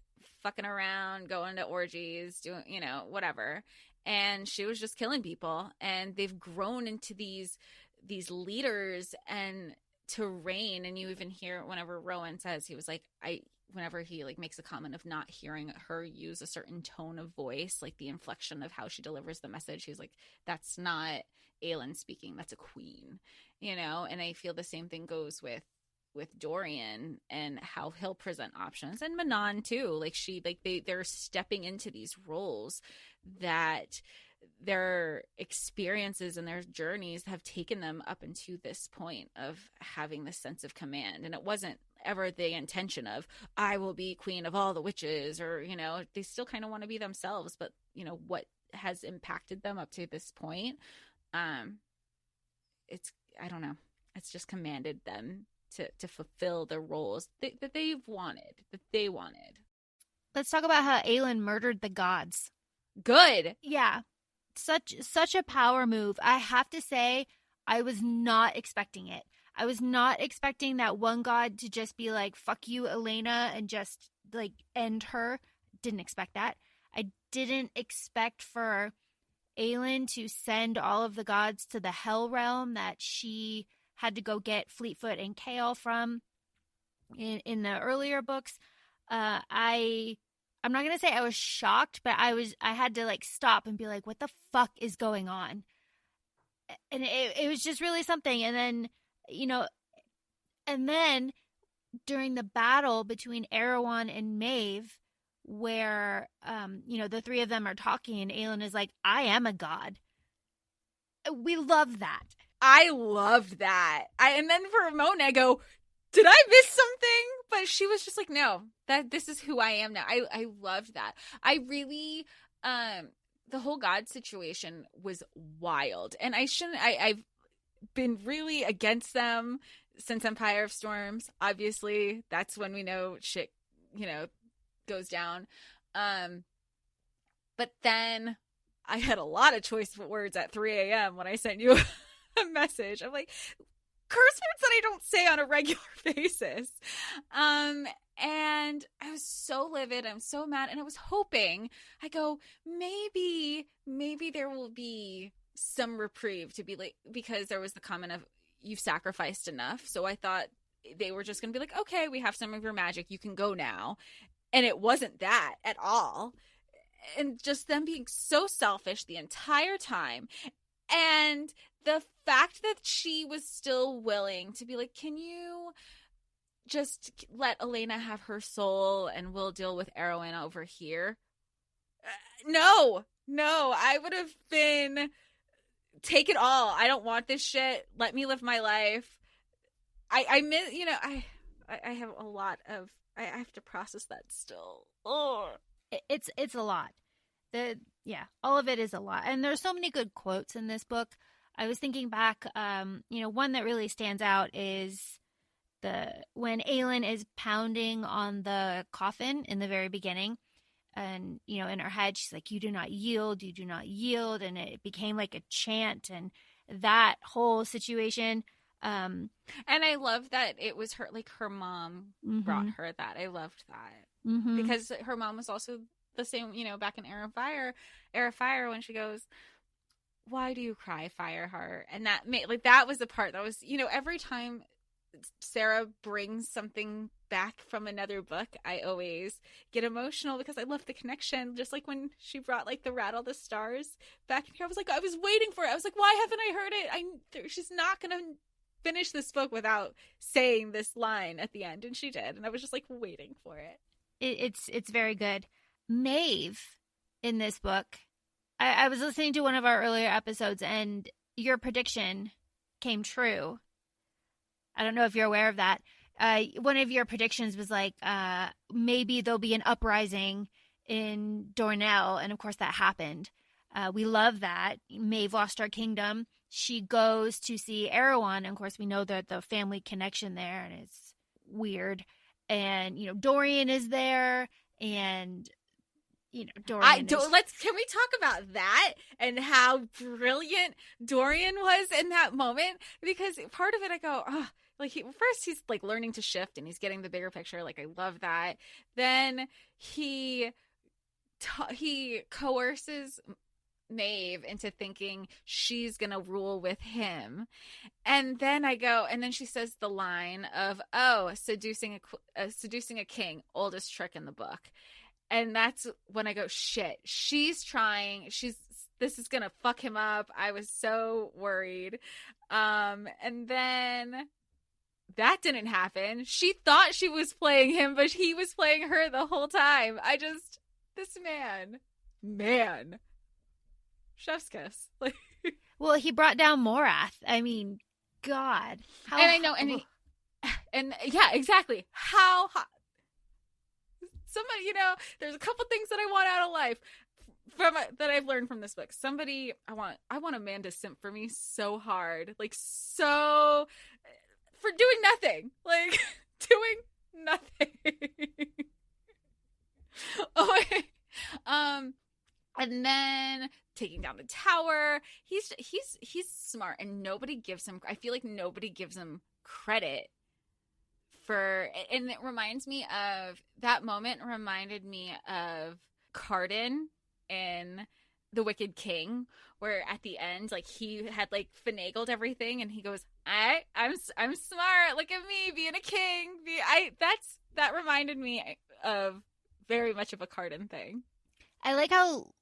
fucking around, going to orgies, doing, whatever. And she was just killing people. And they've grown into these leaders and to reign. And you even hear whenever Rowan says, he was like, whenever he like makes a comment of not hearing her use a certain tone of voice, like the inflection of how she delivers the message, he's like, that's not Aelin speaking, that's a queen, and I feel the same thing goes with Dorian and how he'll present options, and Manon too. Like, they're stepping into these roles that their experiences and their journeys have taken them up into this point of having this sense of command. And it wasn't ever the intention of, I will be queen of all the witches, or, they still kind of want to be themselves, but what has impacted them up to this point, I don't know, it's just commanded them to fulfill the roles that they wanted. Let's talk about how Aelin murdered the gods. Good. Yeah. Such a power move. I have to say, I was not expecting it. I was not expecting that one god to just be like, fuck you, Elena, and just like end her. Didn't expect that. I didn't expect for Aelin to send all of the gods to the Hell Realm that she had to go get Fleetfoot and Chaol from in the earlier books. I'm not going to say I was shocked, but I had to like stop and be like, what the fuck is going on? And it was just really something. And then, during the battle between Erewhon and Maeve, where, the three of them are talking and Aelin is like, I am a god. We love that. I loved that. And then for a moment I go, did I miss something? But she was just like, no, this is who I am now. I loved that. I really, the whole God situation was wild. And I've been really against them since Empire of Storms. Obviously, that's when we know shit, goes down. But then I had a lot of choice words at 3 a.m. when I sent you a message. I'm like, curse words that I don't say on a regular basis. And I was so livid. I'm so mad. And I was hoping, I go, maybe there will be some reprieve to be like, because there was the comment of, you've sacrificed enough. So I thought they were just going to be like, okay, we have some of your magic. You can go now. And it wasn't that at all. And just them being so selfish the entire time. And the fact that she was still willing to be like, can you just let Elena have her soul and we'll deal with Erewhon over here? No, I would have been, take it all. I don't want this shit. Let me live my life. I miss, I have a lot of, I have to process that still. Oh, it's a lot. All of it is a lot. And there's so many good quotes in this book. I was thinking back, one that really stands out is when Aelin is pounding on the coffin in the very beginning, and, in her head, she's like, you do not yield. And it became like a chant, and that whole situation. And I love that it was her mom brought her that. I loved that because her mom was also the same, back in Era of Fire when she goes, why do you cry, Fireheart? And that was the part that was, every time Sarah brings something back from another book, I always get emotional because I love the connection. Just like when she brought like the Rattle the Stars back in here, I was waiting for it. I was like, why haven't I heard it? She's not going to finish this book without saying this line at the end. And she did. And I was just like waiting for it. It's very good. Maeve in this book, I was listening to one of our earlier episodes and your prediction came true. I don't know if you're aware of that. One of your predictions was like, maybe there'll be an uprising in Dornell. And of course that happened. We love that. Maeve lost her kingdom. She goes to see Erewhon. And of course we know that the family connection there, and it's weird. And, Dorian is there, and Dorian. Can we talk about that and how brilliant Dorian was in that moment? Because part of it, I go, oh, like first he's like learning to shift and he's getting the bigger picture. Like I love that. Then he coerces Maeve into thinking she's gonna rule with him, and then she says the line of, "Oh, seducing a king, oldest trick in the book." And that's when I go, shit, she's trying. This is going to fuck him up. I was so worried. And then that didn't happen. She thought she was playing him, but he was playing her the whole time. This man. Chef's kiss. Well, he brought down Morath. I mean, God. And I know, and yeah, exactly. How hot. Somebody, there's a couple things that I want out of life that I've learned from this book. I want a man to simp for me so hard, like so for doing nothing. Like, doing nothing. Oh, and then taking down the tower. He's smart, and nobody gives him. I feel like nobody gives him credit for. And it reminds me of that moment. Reminded me of Cardan in The Wicked King, where at the end, like, he had like finagled everything, and he goes, I'm smart. Look at me being a king. That reminded me of very much of a Cardan thing. I like how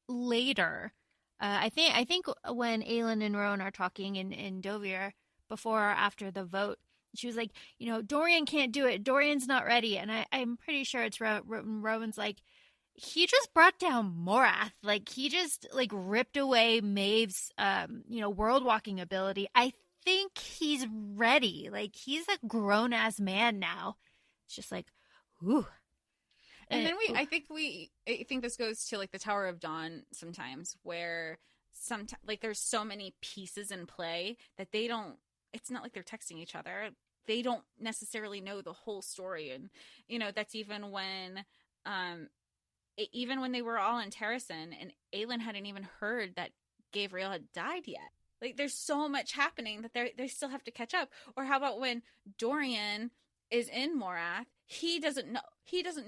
later, I think when Aelin and Rowan are talking in Dovir before or after the vote, she was like, Dorian can't do it. Dorian's not ready. And I'm pretty sure it's Rowan's like, he just brought down Morath. Like, he just like ripped away Maeve's, world walking ability. I think he's ready. Like, he's a grown ass man now. It's just like, ooh. And then I think this goes to like the Tower of Dawn sometimes, where sometimes like there's so many pieces in play that it's not like they're texting each other. They don't necessarily know the whole story. And, that's even when they were all in Terrasen and Aelin hadn't even heard that Gabriel had died yet. Like, there's so much happening that they still have to catch up. Or how about when Dorian is in Morath? He doesn't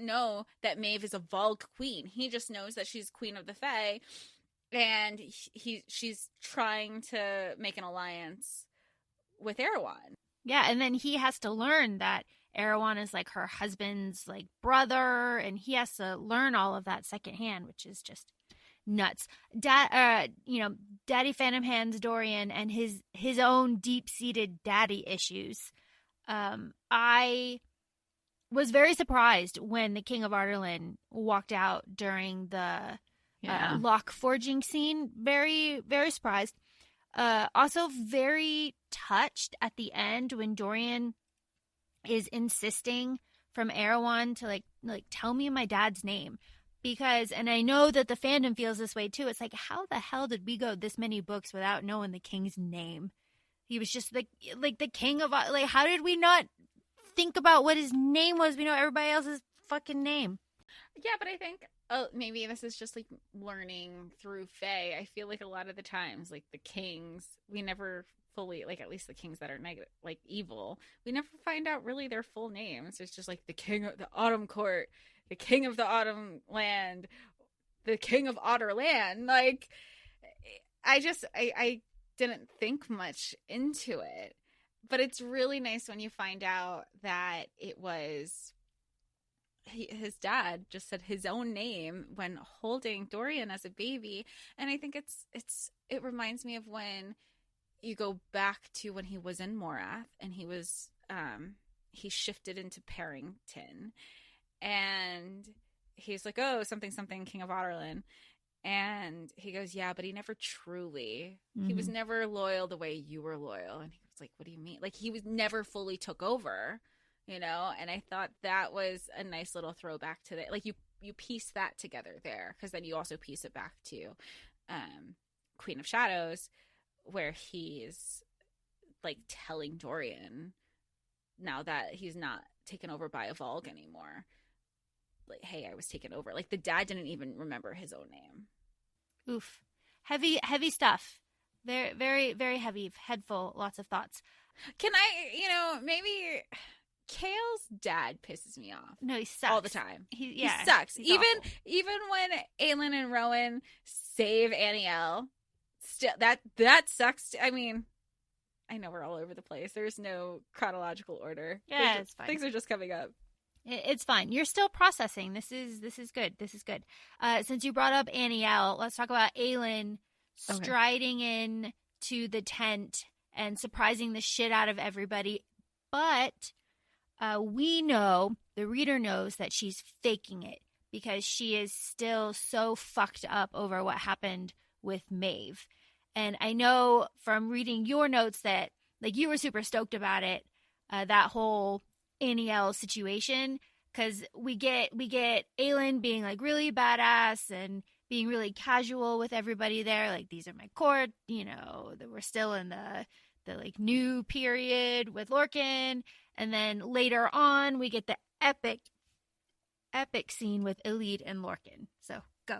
know that Maeve is a Volg queen. He just knows that she's queen of the Fae, and she's trying to make an alliance with Erewhon. Yeah, and then he has to learn that Erewhon is like her husband's like brother, and he has to learn all of that secondhand, which is just nuts. Daddy Phantom Hands Dorian and his own deep-seated daddy issues. I was very surprised when the King of Arderlin walked out during the lock forging scene. Very, very surprised. Also very touched at the end when Dorian is insisting from Erewhon to like tell me my dad's name. Because, and I know that the fandom feels this way too. It's like, how the hell did we go this many books without knowing the king's name? He was just like the king of, like, how did we not think about what his name was? We know everybody else's fucking name. Yeah, but I think maybe this is just like learning through Fae. I feel like a lot of the times, like the kings, we never fully, like at least the kings that are negative, like evil, we never find out really their full names. It's just like the king of the Autumn Court, the king of the Autumn Land, the king of Otter Land. Like, I didn't think much into it, but it's really nice when you find out that it was his dad just said his own name when holding Dorian as a baby. And I think it reminds me of when you go back to when he was in Morath and he was he shifted into Parrington, and he's like, oh, something King of Otterlin. And he goes, yeah, but he never truly, he was never loyal the way you were loyal. And he was like, what do you mean? Like, he was never fully took over, and I thought that was a nice little throwback to that. Like, you piece that together there, because then you also piece it back to Queen of Shadows, where he's like telling Dorian now that he's not taken over by a Volg anymore, like, hey, I was taken over. Like, the dad didn't even remember his own name. Oof. Heavy stuff. Very, very, very heavy. Head full. Lots of thoughts. Can I, maybe Kale's dad pisses me off. No, he sucks all the time. He sucks. He's Even awful. when Aelin and Rowan save Aniel, still that sucks. I mean, I know we're all over the place. There's no chronological order. Yeah, it's fine. Things are just coming up. It's fine. You're still processing. This is good. This is good. Since you brought up Aniel, let's talk about Aelin striding in to the tent and surprising the shit out of everybody. But we know, the reader knows, that she's faking it because she is still so fucked up over what happened with Maeve. And I know from reading your notes that, like, you were super stoked about it, that whole Aniel situation, because we get Aelin being like really badass and being really casual with everybody there, like, these are my court, that we're still in the like new period with Lorcan, and then later on we get the epic scene with Aelin and Lorcan. So go.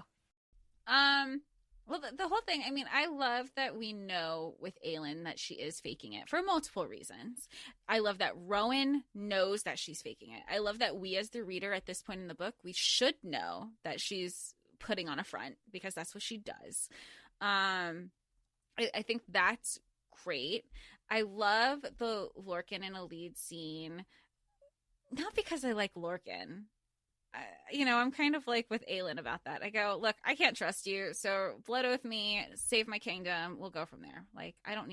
Well, the whole thing, I mean, I love that we know with Aelin that she is faking it for multiple reasons. I love that Rowan knows that she's faking it. I love that we as the reader at this point in the book, we should know that she's putting on a front because that's what she does. I think that's great. I love the Lorcan and Aelin scene, not because I like Lorcan. I'm kind of like with Aelin about that. I go, look, I can't trust you, so blood oath me, save my kingdom. We'll go from there. Like, I don't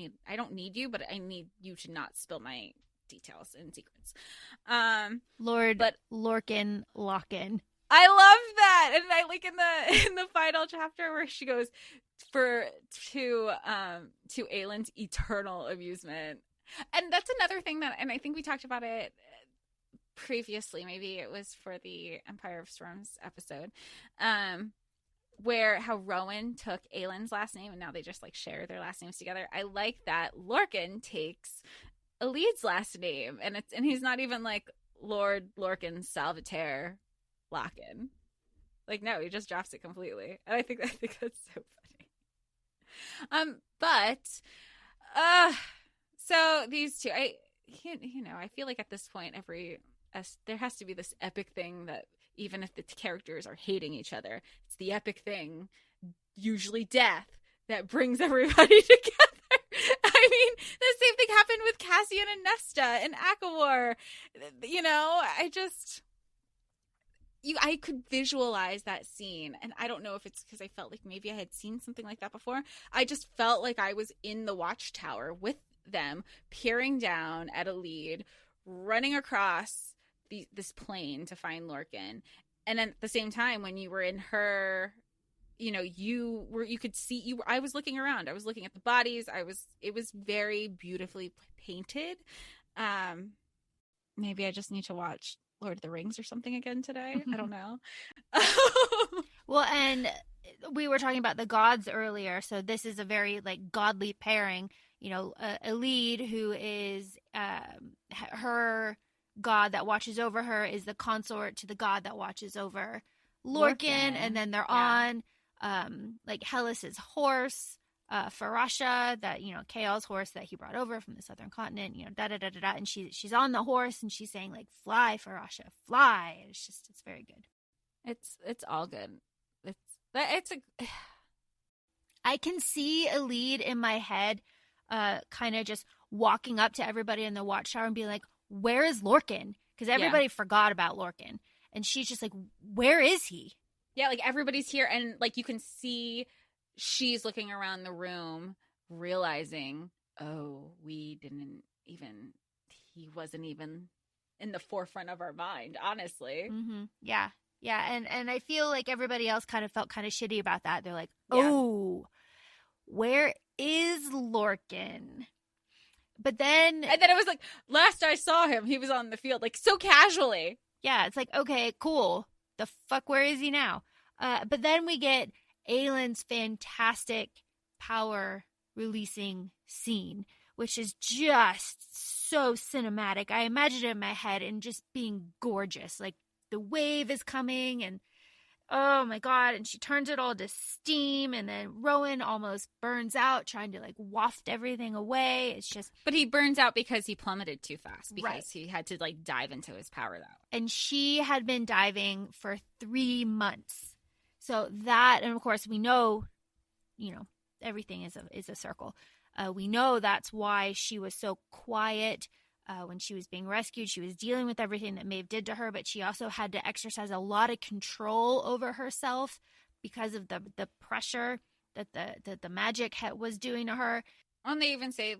need you, but I need you to not spill my details and secrets. Lorcan Lock-in. I love that, and I like in the final chapter where she goes to Aelin's eternal amusement, and that's another thing that, and I think we talked about it previously, maybe it was for the Empire of Storms episode, where how Rowan took Aelin's last name and now they just like share their last names together. I like that Lorcan takes Aelid's last name, and he's not even like Lord Lorcan Salvater Lock-in. Like, no, he just drops it completely, and I think that's so funny. So these two, I feel like at this point there has to be this epic thing that even if the characters are hating each other, it's the epic thing, usually death, that brings everybody together. I mean, the same thing happened with Cassian and Nesta and Akawar. I could visualize that scene, and I don't know if it's because I felt like maybe I had seen something like that before. I just felt like I was in the watchtower with them, peering down at Aelin, running across this plane to find Lorcan, and then at the same time when you were in her, you could see I was looking around, I was looking at the bodies, it was very beautifully painted. Maybe I just need to watch Lord of the Rings or something again today. I don't know. Well, and we were talking about the gods earlier, so this is a very like godly pairing. Aelin, who is her god that watches over her, is the consort to the god that watches over Lorcan, and then they're on like Hellas's horse, Farasha, that Chaol's horse that he brought over from the southern continent, and she's on the horse and she's saying like, fly Farasha, fly. It's very good. It's all good. I can see Aelin in my head kind of just walking up to everybody in the watchtower and being like, where is Lorcan? Because everybody forgot about Lorcan, and she's just like, where is he? Yeah, like everybody's here, and like you can see she's looking around the room, realizing, he wasn't even in the forefront of our mind, honestly. Mm-hmm. Yeah, and I feel like everybody else kind of felt kind of shitty about that. They're like, where is Lorcan? But then it was like, last I saw him, he was on the field, like so casually. Yeah, it's like, okay, cool. The fuck, where is he now? But then we get Aelin's fantastic power releasing scene, which is just so cinematic. I imagine it in my head and just being gorgeous. Like the wave is coming and oh my God. And she turns it all to steam, and then Rowan almost burns out trying to like waft everything away. It's just. But he burns out because he plummeted too fast, because he had to like dive into his power though. And she had been diving for 3 months. So that, and of course we know, everything is a circle. We know that's why she was so quiet when she was being rescued. She was dealing with everything that Maeve did to her, but she also had to exercise a lot of control over herself because of the pressure that the magic was doing to her. And they even say,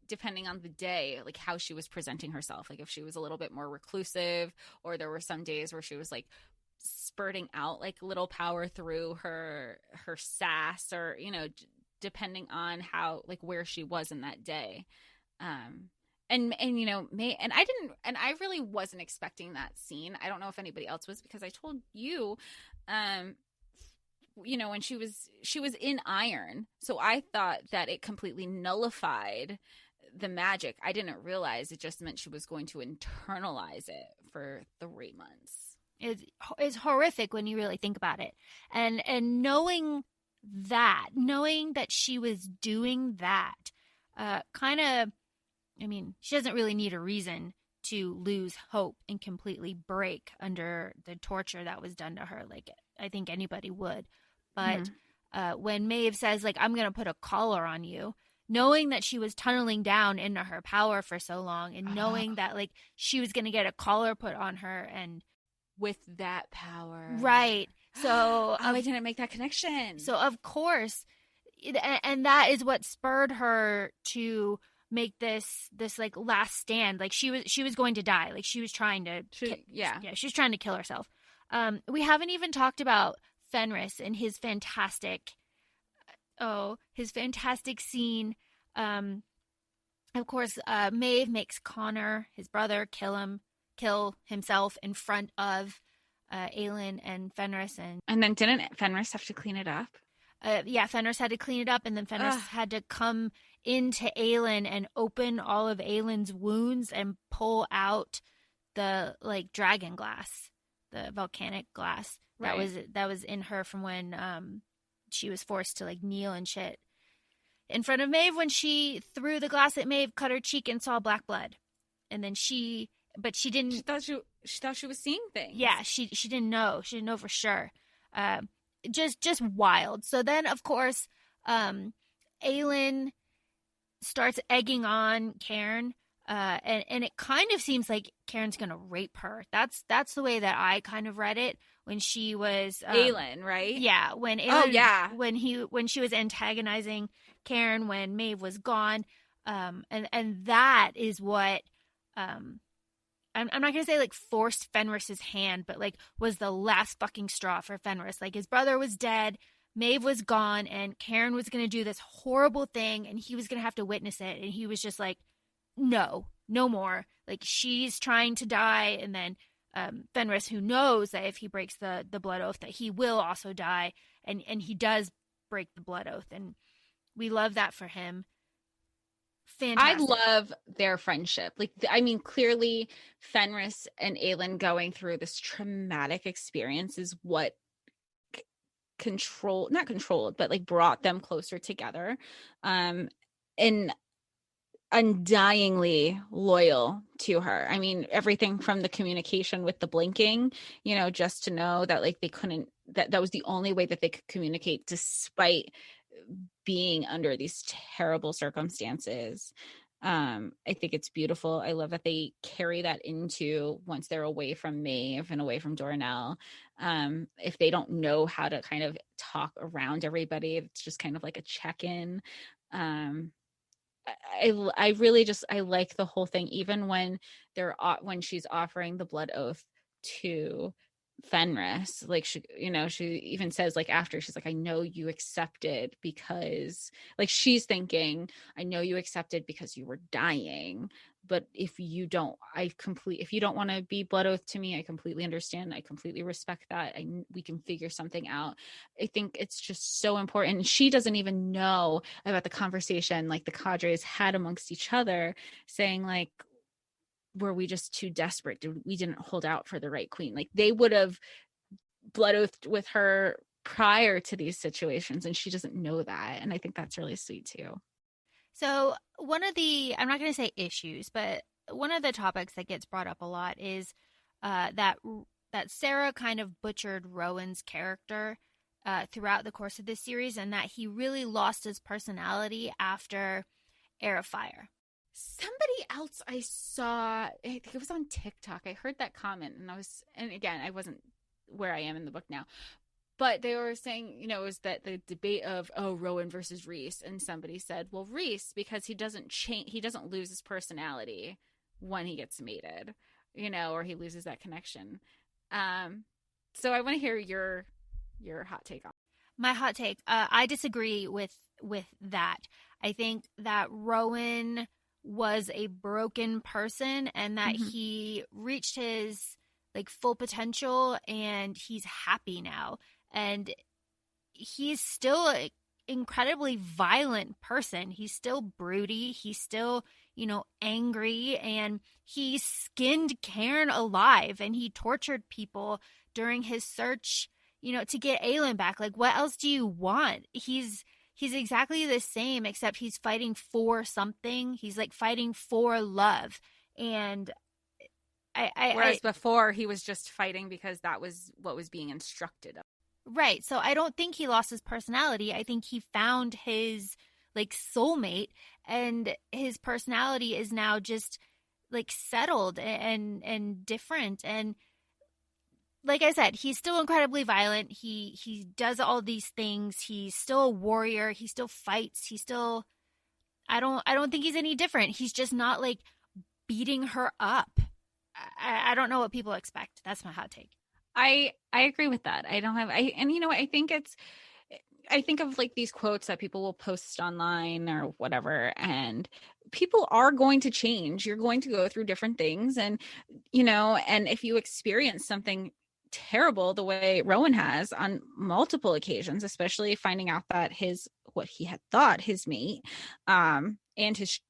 depending on the day, like how she was presenting herself, like if she was a little bit more reclusive, or there were some days where she was like spurting out like little power through her sass, or depending on how, like where she was in that day. And I really wasn't expecting that scene. I don't know if anybody else was, because I told you, when she was in iron, so I thought that it completely nullified the magic. I didn't realize it just meant she was going to internalize it for 3 months. It's horrific when you really think about it. And knowing that she was doing that, kind of, I mean, she doesn't really need a reason to lose hope and completely break under the torture that was done to her. Like, I think anybody would. But when Maeve says, like, I'm going to put a collar on you, knowing that she was tunneling down into her power for so long, and knowing that, like, she was going to get a collar put on her, and with that power. Right. So I didn't make that connection. So of course, and that is what spurred her to make this like last stand. Like, she was going to die. Like, she was trying to she was trying to kill herself. We haven't even talked about Fenris and his fantastic scene. Of course, Maeve makes Connor, his brother, kill himself in front of Aelin and Fenris, and then didn't Fenris have to clean it up? Fenris had to clean it up, and then Fenris had to come into Aelin and open all of Aelin's wounds and pull out the, like, dragon glass, the volcanic glass that was in her from when she was forced to, like, kneel and shit in front of Maeve when she threw the glass at Maeve, cut her cheek, and saw black blood. And then she didn't. She thought she was seeing things. Yeah, she didn't know. She didn't know for sure. Just wild. So then, of course, Aelin starts egging on Cairn, and it kind of seems like Cairn's gonna rape her. That's the way that I kind of read it when she was Aelin, right? Yeah, when Aelin, when she was antagonizing Cairn when Maeve was gone, and that is what I'm not going to say, like, forced Fenris's hand, but, like, was the last fucking straw for Fenris. Like, his brother was dead, Maeve was gone, and Cairn was going to do this horrible thing, and he was going to have to witness it. And he was just like, no more. Like, she's trying to die. And then Fenris, who knows that if he breaks the blood oath, that he will also die. And he does break the blood oath. And we love that for him. Fantastic. I love their friendship. Like, I mean, clearly Fenris and Aelin going through this traumatic experience is what not controlled, but, like, brought them closer together. And undyingly loyal to her. I mean, everything from the communication with the blinking, you know, just to know that, like, they couldn't, that was the only way that they could communicate despite being under these terrible circumstances. I think it's beautiful. I love that they carry that into once they're away from Maeve and away from Dornell. If they don't know how to kind of talk around everybody, it's just kind of like a check-in. I really just, I like the whole thing, even when she's offering the blood oath to Fenris, like, she even says, like, after, she's like, I know you accepted because, like, she's thinking, I know you accepted because you were dying, but if you don't want to be blood oath to me, I completely understand. I completely respect that. We can figure something out. I think it's just so important. She doesn't even know about the conversation, like, the cadres had amongst each other, saying, like, were we just too desperate? We didn't hold out for the right queen? Like, they would have blood oathed with her prior to these situations, and she doesn't know that. And I think that's really sweet too. So one of the, I'm not going to say issues, but one of the topics that gets brought up a lot is that Sarah kind of butchered Rowan's character throughout the course of this series, and that he really lost his personality after Heir of Fire. Somebody else I saw, I think it was on TikTok, I heard that comment, and again, I wasn't where I am in the book now, but they were saying, you know, it was that the debate of, Rowan versus Rhys, and somebody said, well, Rhys, because he doesn't lose his personality when he gets mated, you know, or he loses that connection. So I want to hear your hot take on it. My hot take, I disagree with that. I think that Rowan was a broken person, and that he reached his, like, full potential, and he's happy now. And he's still an incredibly violent person. He's still broody. He's still, angry, and he skinned Cairn alive, and he tortured people during his search, to get Aelin back. Like, what else do you want? He's exactly the same, except he's fighting for something. He's like fighting for love. And whereas before he was just fighting because that was what was being instructed of. Right. So I don't think he lost his personality. I think he found his like soulmate, and his personality is now just like settled and different. And like I said, he's still incredibly violent. He does all these things. He's still a warrior. He still fights. He still, I don't think he's any different. He's just not like beating her up. I don't know what people expect. That's my hot take. I agree with that. I think of like these quotes that people will post online or whatever, and people are going to change. You're going to go through different things, and and if you experience something terrible the way Rowan has on multiple occasions, especially finding out that what he had thought his mate and his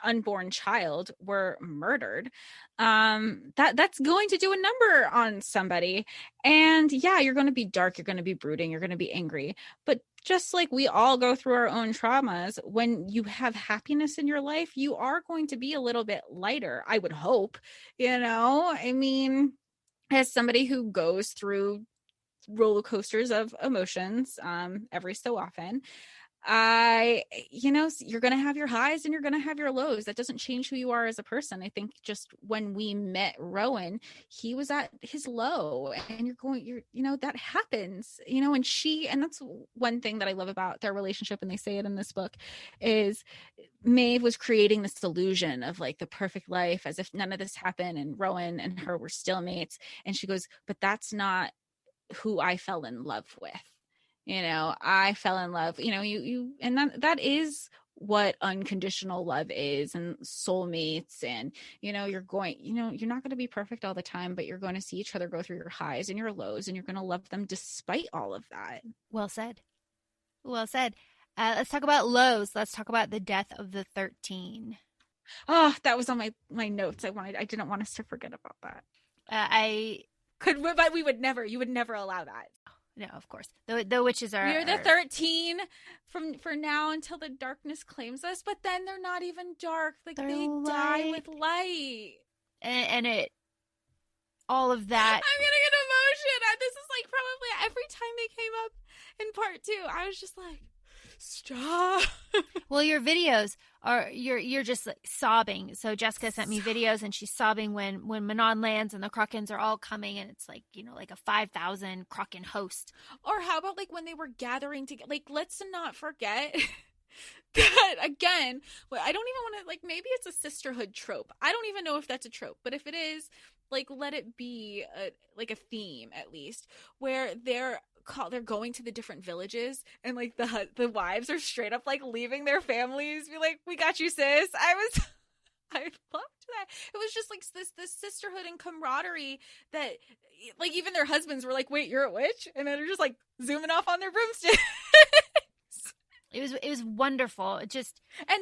unborn child were murdered, that's going to do a number on somebody. And yeah, you're going to be dark, you're going to be brooding, you're going to be angry, but just like we all go through our own traumas, when you have happiness in your life, you are going to be a little bit lighter, I would hope. I mean, as somebody who goes through roller coasters of emotions every so often, you're going to have your highs and you're going to have your lows. That doesn't change who you are as a person. I think just when we met Rowan, he was at his low, and that happens, and that's one thing that I love about their relationship. And they say it in this book, is Maeve was creating this illusion of like the perfect life as if none of this happened, and Rowan and her were still mates. And she goes, but that's not who I fell in love with. I fell in love, and that is what unconditional love is, and soulmates. And, you're not going to be perfect all the time, but you're going to see each other go through your highs and your lows, and you're going to love them despite all of that. Well said. Well said. Let's talk about lows. Let's talk about the death of the 13. Oh, that was on my notes. I didn't want us to forget about that. But you would never allow that. No, of course. The witches are... We're the 13 for now until the darkness claims us, but then they're not even dark. Like, they die with light. And it... all of that... I'm gonna get emotion. This is like probably every time they came up in part 2, I was just like, stop. Well, your videos are you're just like sobbing. So Jessica sent me videos, and she's sobbing when Manon lands and the Krakens are all coming, and it's like like a 5,000 Kraken host. Or how about like when they were gathering together? Like, let's not forget that again. I don't even want to, like, maybe it's a sisterhood trope. I don't even know if that's a trope, but if it is, like, let it be a theme at least, where they're going to the different villages, and like the wives are straight up like leaving their families, be like, we got you, sis. I loved that. It was just like this sisterhood and camaraderie that, like, even their husbands were like, wait, you're a witch? And then they're just like zooming off on their broomsticks. It was wonderful. And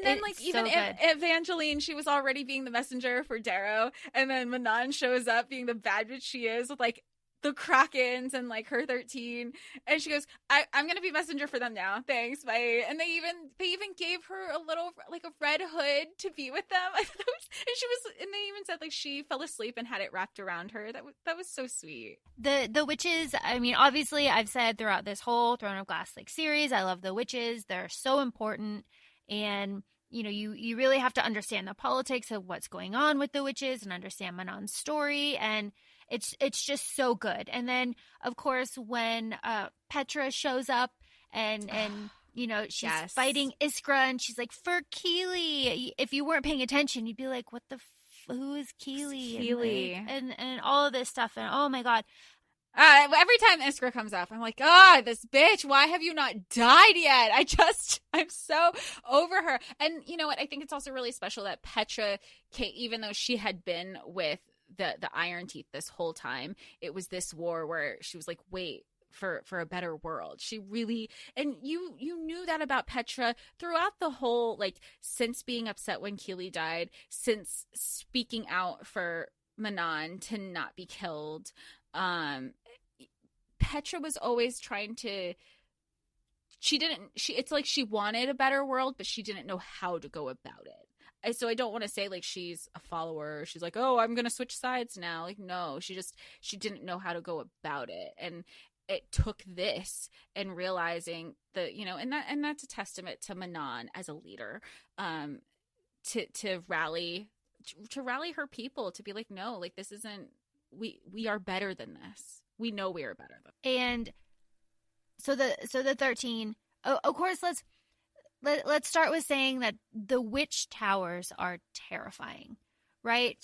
then like even Evangeline, she was already being the messenger for Darrow, and then Manon shows up being the bad bitch she is, with like the Krakens and like her 13, and she goes, I'm gonna be messenger for them now, thanks, bye. And they even gave her a little like a red hood to be with them. And they even said like she fell asleep and had it wrapped around her. That was so sweet. The witches, I mean, obviously I've said throughout this whole Throne of Glass like series, I love the witches. They're so important, and you really have to understand the politics of what's going on with the witches and understand Manon's story, and it's just so good. And then, of course, when Petra shows up and she's yes. fighting Iskra, and she's like, for Keely. If you weren't paying attention, you'd be like, what the who is Keely? Keely. And all of this stuff. And oh my God. Every time Iskra comes up, I'm like, this bitch, why have you not died yet? I'm so over her. And you know what? I think it's also really special that Petra, even though she had been with the Iron Teeth this whole time, it was this war where she was like, wait, for a better world. She really, and you knew that about Petra throughout the whole, like, since being upset when Keely died, since speaking out for Manon to not be killed. Petra was always trying to, it's like she wanted a better world, but she didn't know how to go about it. So I don't want to say like she's a follower. She's like, oh, I'm going to switch sides now. Like, no, she didn't know how to go about it. And it took this and realizing that, you know, and that's a testament to Manon as a leader, to rally her people, to be like, no, like, this isn't, we are better than this. We know we are better than this. And so the 13, of course, Let's start with saying that the witch towers are terrifying, right?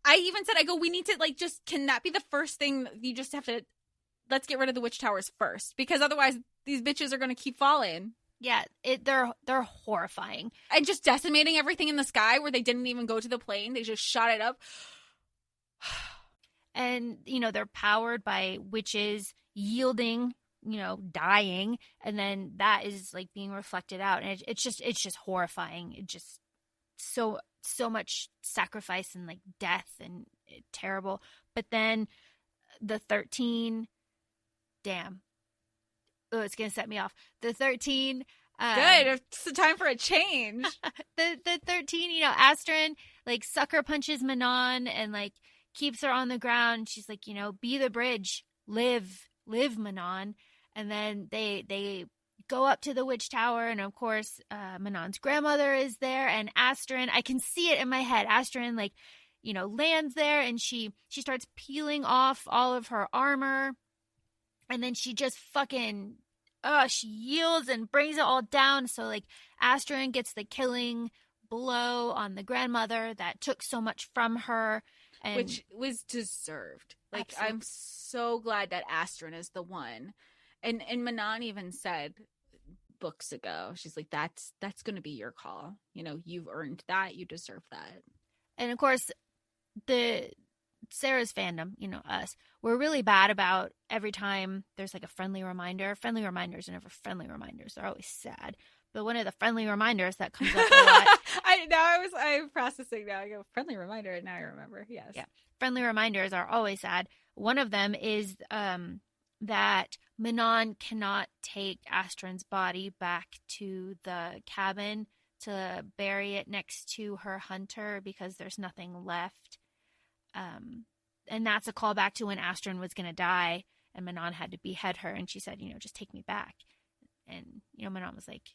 I even said, we need to, like, just, can that be the first thing? You just have to, let's get rid of the witch towers first, because otherwise these bitches are going to keep falling. Yeah, they're horrifying. And just decimating everything in the sky where they didn't even go to the plane. They just shot it up. And, you know, they're powered by witches yielding, you know, dying, and then that is like being reflected out, and it's just horrifying. It just so much sacrifice and like death and terrible. But then the 13, damn, it's gonna set me off. The 13, good. It's the time for a change. the 13, you know, Astrid like sucker punches Manon and like keeps her on the ground. She's like, you know, be the bridge, live Manon. And then they go up to the witch tower, and of course, Manon's grandmother is there, and Astrid, I can see it in my head. Astrid, like, you know, lands there, and she starts peeling off all of her armor, and then she just fucking, she yields and brings it all down. So, like, Astrid gets the killing blow on the grandmother that took so much from her. And which was deserved. Like, absolutely. I'm so glad that Astrid is the one. And Manon even said books ago, she's like, that's going to be your call. You know, you've earned that. You deserve that. And of course, Sarah's fandom, you know, us, we're really bad about every time there's like a friendly reminder. Friendly reminders are never friendly reminders. They're always sad. But one of the friendly reminders that comes up a lot. I'm processing now. I go, friendly reminder, and now I remember. Yes. Yeah. Friendly reminders are always sad. One of them is that Manon cannot take Astrid's body back to the cabin to bury it next to her hunter because there's nothing left. And that's a callback to when Astrid was going to die and Manon had to behead her. And she said, you know, just take me back. And, you know, Manon was like,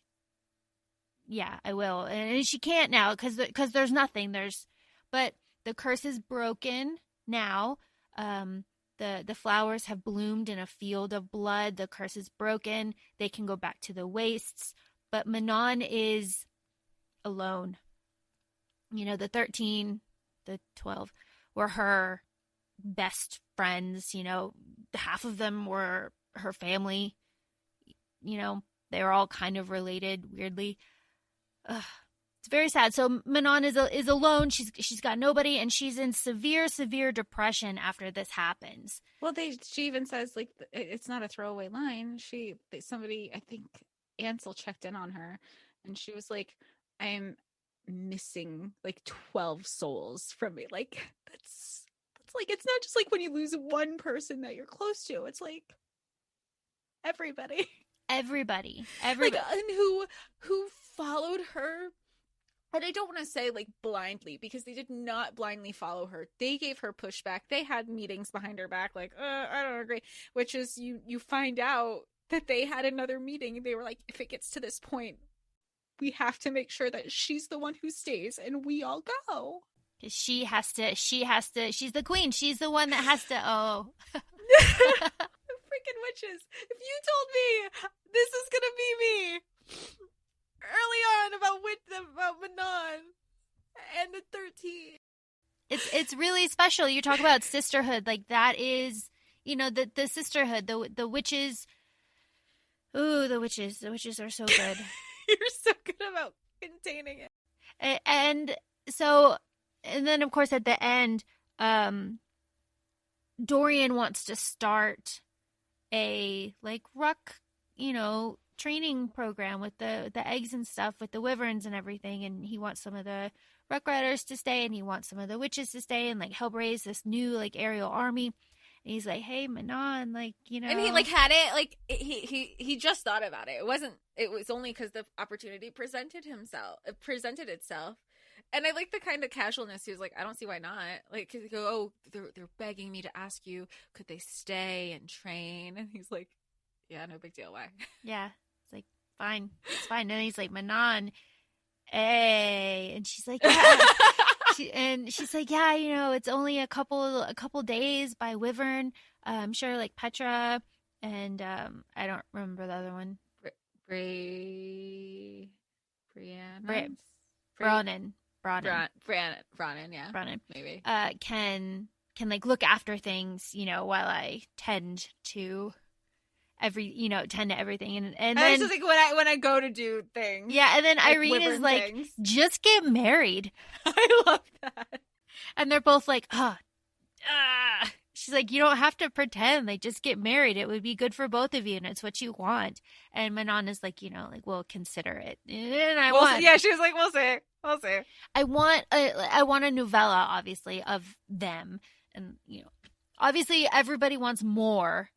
yeah, I will. And she can't now because there's nothing. But the curse is broken now. The flowers have bloomed in a field of blood. The curse is broken. They can go back to the wastes. But Manon is alone. You know, the 13, the 12 were her best friends. You know, half of them were her family. You know, they were all kind of related weirdly. It's very sad. So Manon is alone. She's got nobody, and she's in severe depression after this happens. Well, she even says, like, it's not a throwaway line. Somebody, I think Ansel checked in on her, and she was like, I'm missing like 12 souls from me. Like, that's like, it's not just like when you lose one person that you're close to. It's like everybody. Like, and who followed her. And I don't want to say like blindly, because they did not blindly follow her. They gave her pushback. They had meetings behind her back, like, I don't agree. Which is, you find out that they had another meeting. They were like, if it gets to this point, we have to make sure that she's the one who stays and we all go. She has to, she's the queen. She's the one that has to, Freaking witches. If you told me this is going to be me early on about Manon and the 13. It's really special. You talk about sisterhood. Like, that is, you know, the sisterhood, the witches. Ooh, the witches are so good. You're so good about containing it. And then of course at the end, Dorian wants to start a like ruck, training program with the eggs and stuff with the wyverns and everything, and he wants some of the ruck riders to stay, and he wants some of the witches to stay and like help raise this new like aerial army. And he's like, hey, Manon, like, And he like had it, like he just thought about it. It was only because the opportunity presented itself. And I like the kind of casualness. He was like, I don't see why not. Like, cause he go, oh, they're begging me to ask you, could they stay and train? And he's like, yeah, no big deal. Why? Yeah. It's like, fine. It's fine. And he's like, Manon, hey. And she's like, yeah. She's like, yeah, it's only a couple days by wyvern. I'm sure like Petra and I don't remember the other one. Brannon, yeah. Brannon. Maybe. Can like look after things, while I tend to everything. And then it's just like when I go to do things. Yeah, and then like Irene is like, things. Just get married. I love that. And they're both like, She's like, you don't have to pretend. Like, just get married. It would be good for both of you, and it's what you want. And Manon is like, like, we'll consider it. And she was like, we'll see. I want a novella, obviously, of them, and obviously everybody wants more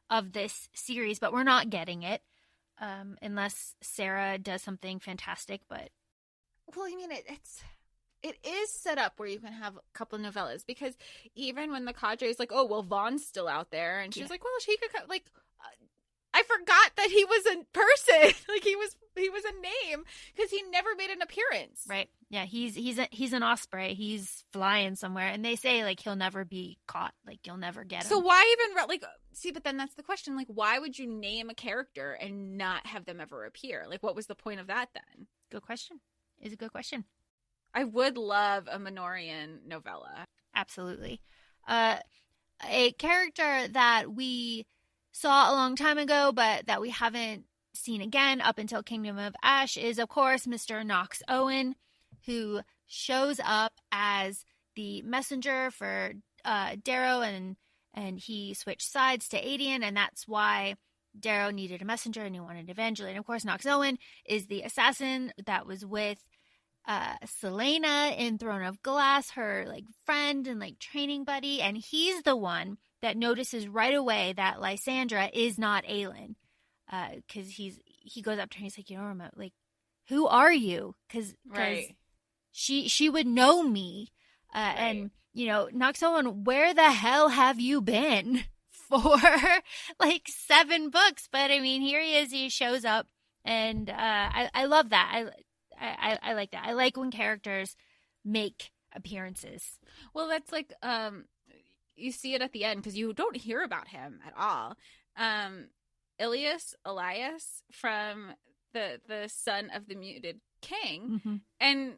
of this series, but we're not getting it, unless Sarah does something fantastic. But well, I mean, it is set up where you can have a couple of novellas, because even when the cadre is like, oh, well, Vaughn's still out there, and she's like, well, she could come, like, I forgot that he was a person. Like, he was a name, because he never made an appearance. Right. Yeah, he's an osprey. He's flying somewhere, and they say like he'll never be caught. Like, you'll never get him. So why even like see? But then that's the question. Like, why would you name a character and not have them ever appear? Like, what was the point of that then? Good question. Is a good question. I would love a Minorian novella. Absolutely. A character that we saw a long time ago, but that we haven't seen again up until Kingdom of Ash is, of course, Mr. Knox Owen, who shows up as the messenger for Darrow, and he switched sides to Aelin, and that's why Darrow needed a messenger and he wanted Evangeline. Of course, Knox Owen is the assassin that was with Selena in Throne of Glass, her like friend and like training buddy, and he's the one that notices right away that Lysandra is not Aelin, because he goes up to her and he's like, you don't remember, like, who are you? Because right. she would know me, right. And Knox Owen, where the hell have you been for like 7 books? But I mean, here he is. He shows up, and I love that. I like that. I like when characters make appearances. Well, that's like you see it at the end, because you don't hear about him at all. Elias from the Son of the Muted King, mm-hmm. and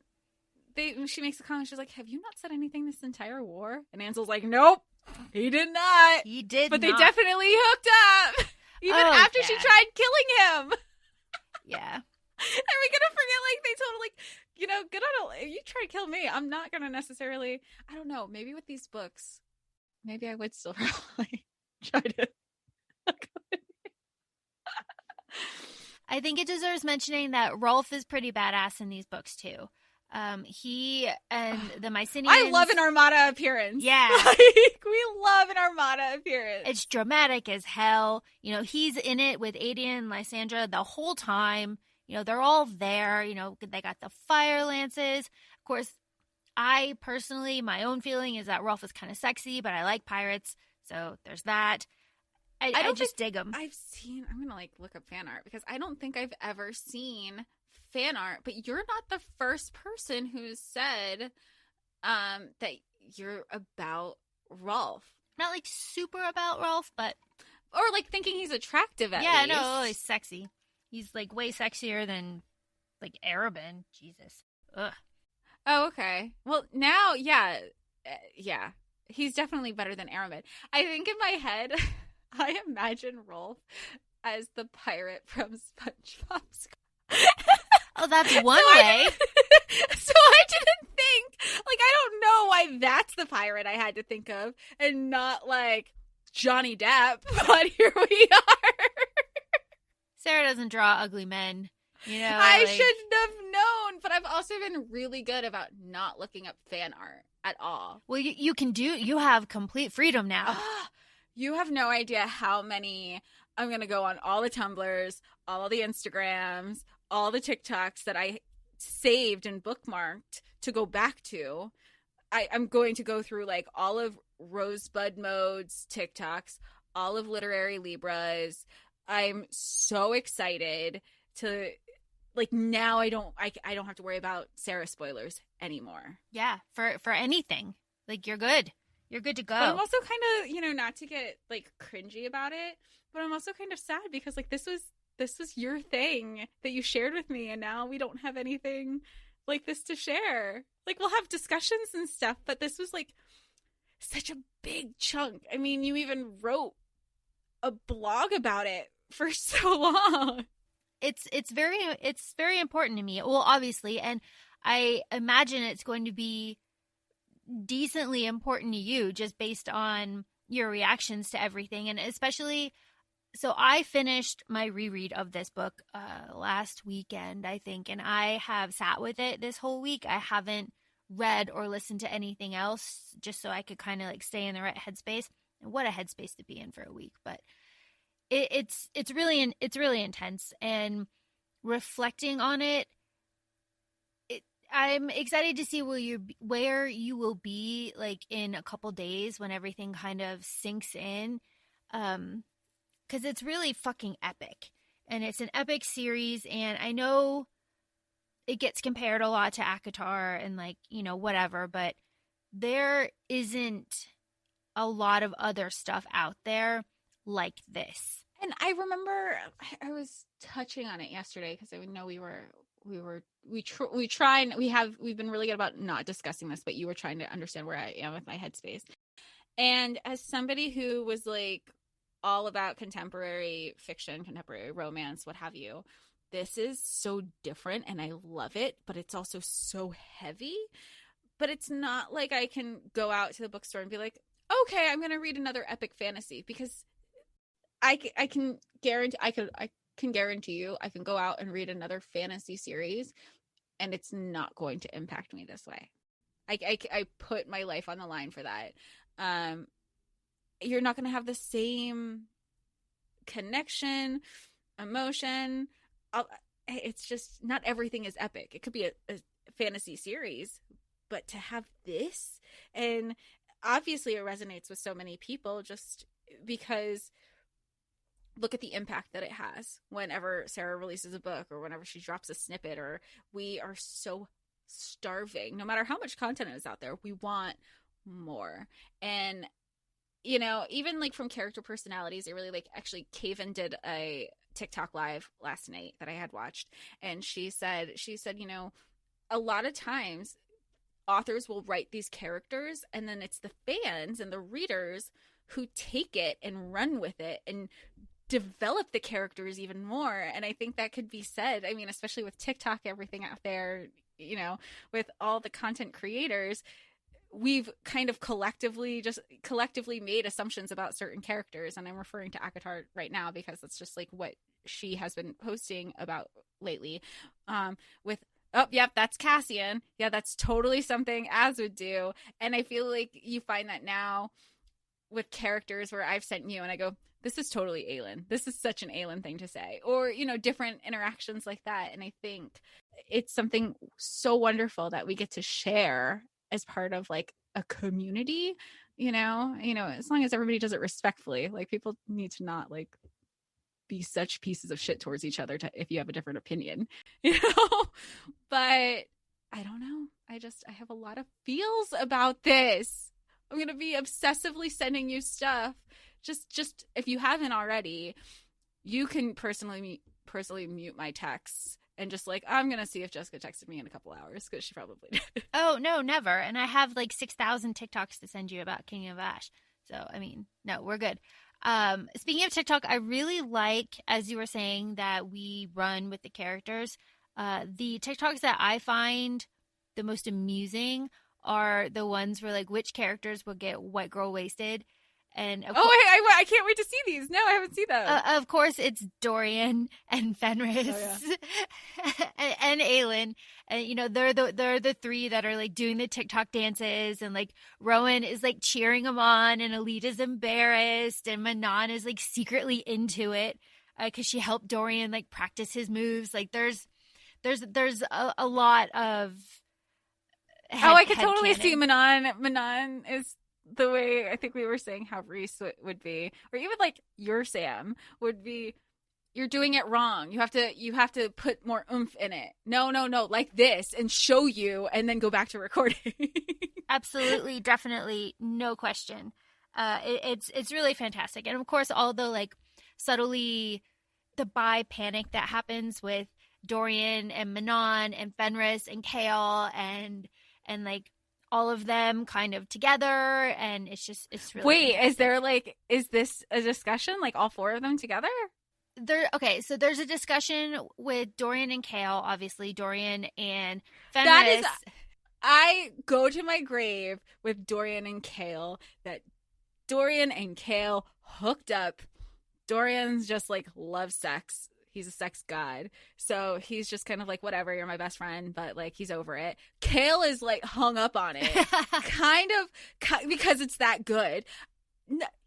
she makes a comment. She's like, "Have you not said anything this entire war?" And Ansel's like, "Nope, he did not. He did, but not. they definitely hooked up, even after she tried killing him." Yeah. Are we gonna forget? Like, they totally, good on you try to kill me. I'm not gonna necessarily. I don't know. Maybe with these books, maybe I would still probably try to. I think it deserves mentioning that Rolf is pretty badass in these books too. He and the Mycenaeans. I love an Armada appearance. Yeah. We love an Armada appearance. It's dramatic as hell. He's in it with Aelin and Lysandra the whole time. They're all there. They got the fire lances. Of course, I personally, my own feeling is that Rolf is kind of sexy, but I like pirates. So there's that. I just dig him. I'm going to look up fan art, because I don't think I've ever seen fan art, but you're not the first person who's said that you're about Rolf. Not super about Rolf, but. Or thinking he's attractive at least. Yeah, no, he's sexy. He's way sexier than Arabin. Jesus. Ugh. Oh, okay. Well, now, yeah. He's definitely better than Arabin. I think in my head, I imagine Rolf as the pirate from SpongeBob SquarePants. Oh, that's one way. So I didn't think, I don't know why that's the pirate I had to think of, and not Johnny Depp, but here we are. Sarah doesn't draw ugly men. You know, I shouldn't have known, but I've also been really good about not looking up fan art at all. Well, you have complete freedom now. You have no idea how many. I'm going to go on all the Tumblrs, all the Instagrams, all the TikToks that I saved and bookmarked to go back to. I'm going to go through like all of Rosebud Mode's TikToks, all of Literary Libra's. I'm so excited to, like, now I don't have to worry about Sarah spoilers anymore. Yeah, for anything. Like, you're good. You're good to go. But I'm also kind of, you know, not to get like cringy about it, but I'm also kind of sad because like this was your thing that you shared with me, and now we don't have anything like this to share. Like, we'll have discussions and stuff, but this was like such a big chunk. I mean, you even wrote a blog about it for so long. It's very important to me. Well, obviously, and I imagine it's going to be decently important to you just based on your reactions to everything. And especially, so I finished my reread of this book last weekend, I think, and I have sat with it this whole week. I haven't read or listened to anything else just so I could kind of like stay in the right headspace. And what a headspace to be in for a week. But it's really intense, and reflecting on it, I'm excited to see where you will be like in a couple days when everything kind of sinks in, because it's really fucking epic, and it's an epic series. And I know it gets compared a lot to ACOTAR and like, you know, whatever, but there isn't a lot of other stuff out there like this. And I remember I was touching on it yesterday because I know we've been really good about not discussing this, but you were trying to understand where I am with my headspace. And as somebody who was like all about contemporary fiction, contemporary romance, what have you, this is so different and I love it, but it's also so heavy. But it's not like I can go out to the bookstore and be like, okay, I'm going to read another epic fantasy, because I can guarantee you I can go out and read another fantasy series and it's not going to impact me this way. I put my life on the line for that. You're not going to have the same connection, emotion. It's just not everything is epic. It could be a fantasy series, but to have this, and obviously it resonates with so many people just because look at the impact that it has whenever Sarah releases a book or whenever she drops a snippet, or we are so starving. No matter how much content is out there, we want more. And, you know, even like from character personalities, I really like, actually Kaven did a TikTok live last night that I had watched. And she said, you know, a lot of times authors will write these characters and then it's the fans and the readers who take it and run with it and develop the characters even more. And I think that could be said, I mean, especially with TikTok, everything out there, you know, with all the content creators, we've kind of collectively made assumptions about certain characters. And I'm referring to ACOTAR right now because that's just like what she has been posting about lately, with, oh, yep, that's Cassian. Yeah, that's totally something Az would do. And I feel like you find that now with characters where I've sent you and I go, this is totally Aelin. This is such an Aelin thing to say. Or, you know, different interactions like that. And I think it's something so wonderful that we get to share as part of like a community, you know, as long as everybody does it respectfully. Like, people need to not like be such pieces of shit towards each other if you have a different opinion, you know. But I don't know. I have a lot of feels about this. I'm going to be obsessively sending you stuff. Just if you haven't already, you can personally mute my texts and just like, I'm going to see if Jessica texted me in a couple hours, because she probably did. Oh, no, never. And I have like 6,000 TikToks to send you about King of Ash. So, I mean, no, we're good. Speaking of TikTok, I really like, as you were saying, that we run with the characters. The TikToks that I find the most amusing are the ones where like which characters will get white girl wasted. And I can't wait to see these. No, I haven't seen them. Of course, it's Dorian and Fenris and Aelin. And, they're the three that are like doing the TikTok dances, and like Rowan is like cheering them on, and Alita's embarrassed, and Manon is like secretly into it because she helped Dorian like practice his moves. Like there's a lot of I could totally see Manon. Manon is the way I think we were saying how Reese would be, or even like your Sam would be. You're doing it wrong. You have to put more oomph in it. No, like this, and show you, and then go back to recording. Absolutely, definitely, no question. It's really fantastic, and of course, all the like subtly the bi panic that happens with Dorian and Manon and Fenris and Kale and like all of them kind of together, and it's really Wait, fantastic. is this a discussion, like all four of them together? So there's a discussion with Dorian and Kale, obviously Dorian and Fenris. I go to my grave with Dorian and Kale, that Dorian and Kale hooked up. Dorian's just like loves sex. He's a sex god. So he's just kind of like, whatever, you're my best friend, but like he's over it. Kale is like hung up on it. kind of because it's that good.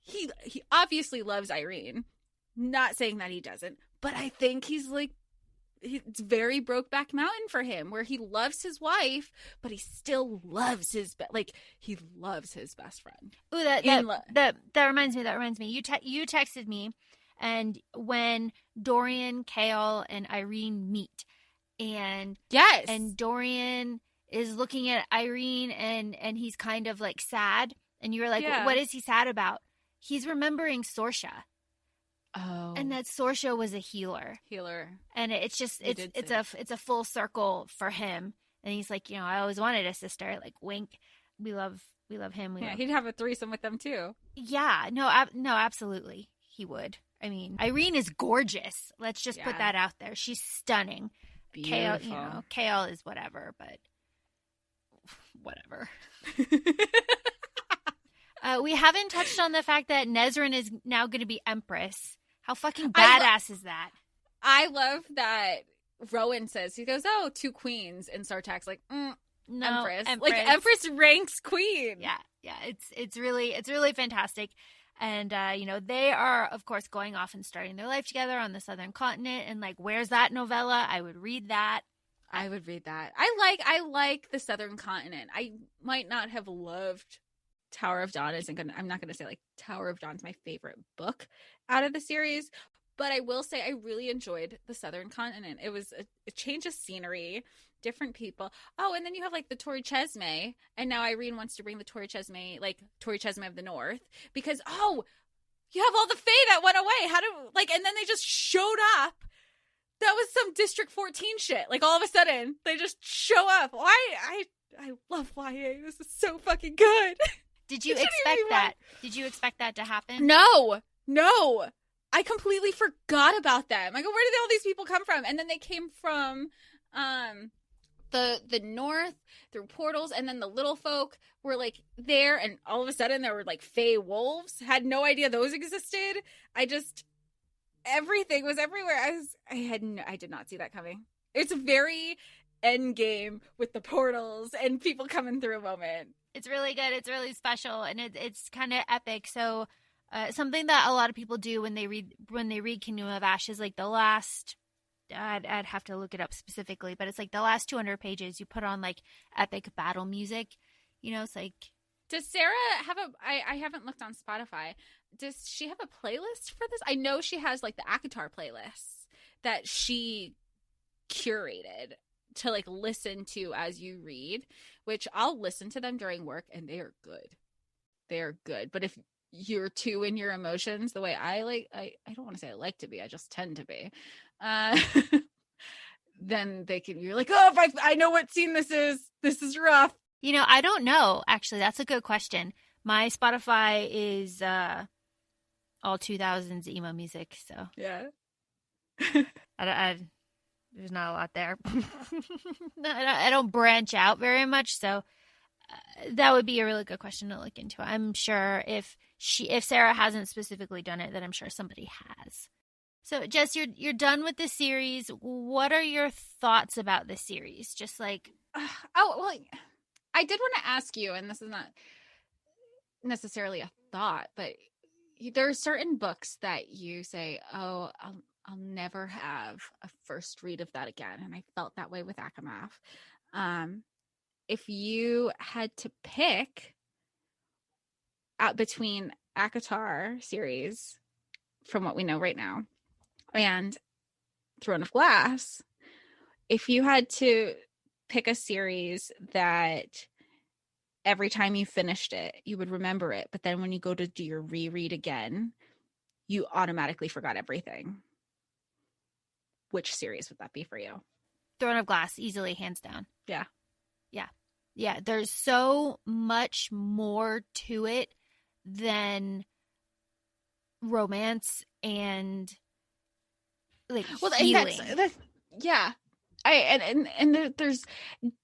He obviously loves Irene. Not saying that he doesn't, but I think he's like, it's very Brokeback Mountain for him, where he loves his wife, but he still loves he loves his best friend. Ooh, that reminds me. You texted me, and when Dorian, Kale, and Irene meet, and yes, and Dorian is looking at Irene, and he's kind of like sad, and you were like, what is he sad about? He's remembering Sorsha. Oh. And that Sorsha was a healer. And it's a full circle for him. And he's like, I always wanted a sister. Like, wink. We love him. He'd have a threesome with them too. Yeah. No, absolutely. He would. I mean, Irene is gorgeous. Let's just put that out there. She's stunning. Beautiful. Kale is whatever, but whatever. We haven't touched on the fact that Nezrin is now going to be Empress. How fucking badass is that? I love that Rowan says, he goes, 2 queens, and Sartak's like, no, Empress. Like, Empress ranks queen. Yeah. It's really fantastic. And, they are, of course, going off and starting their life together on the Southern Continent. And, like, where's that novella? I would read that. I like the Southern Continent. I might not have loved Tower of Dawn. I'm not going to say, like, Tower of Dawn's my favorite book out of the series. But I will say I really enjoyed the Southern Continent. It was a change of scenery, different people. Oh, and then you have like the Tori Chesme, and now Irene wants to bring the Tori Chesme of the North, because you have all the Fae that went away. And then they just showed up. That was some District 14 shit. Like all of a sudden they just show up. I love YA. This is so fucking good. Did you expect that? Did you expect that to happen? No. I completely forgot about them. I go, where did all these people come from? And then they came from the north through portals, and then the little folk were like there, and all of a sudden there were like Fae wolves. Had no idea those existed. Everything was everywhere. I did not see that coming. It's a very Endgame with the portals and people coming through a moment. It's really good. It's really special, and it's kind of epic. So something that a lot of people do when they read Kingdom of Ash is like the last. I'd have to look it up specifically, but it's like the last 200 pages you put on like epic battle music. It's like. Does Sarah have I haven't looked on Spotify. Does she have a playlist for this? I know she has like the ACOTAR playlists that she curated to like listen to as you read, which I'll listen to them during work, and they are good. They are good. But if you're too in your emotions the way I don't want to say I like to be, I just tend to be, then you're like, oh, if I know what scene this is rough. I don't know. Actually, that's a good question. My Spotify is all 2000s emo music, so yeah. There's not a lot there. I don't branch out very much, so that would be a really good question to look into. I'm sure if if Sarah hasn't specifically done it, then I'm sure somebody has. So, Jess, you're done with the series. What are your thoughts about the series? Just like, well, I did want to ask you, and this is not necessarily a thought, but there are certain books that you say, "Oh, I'll never have a first read of that again," and I felt that way with ACOFAE. If you had to pick out between ACOTAR series, from what we know right now, and Throne of Glass, if you had to pick a series that every time you finished it, you would remember it, but then when you go to do your reread again, you automatically forgot everything, which series would that be for you? Throne of Glass, easily, hands down. Yeah. Yeah, there's so much more to it than romance and like healing. That's yeah. There's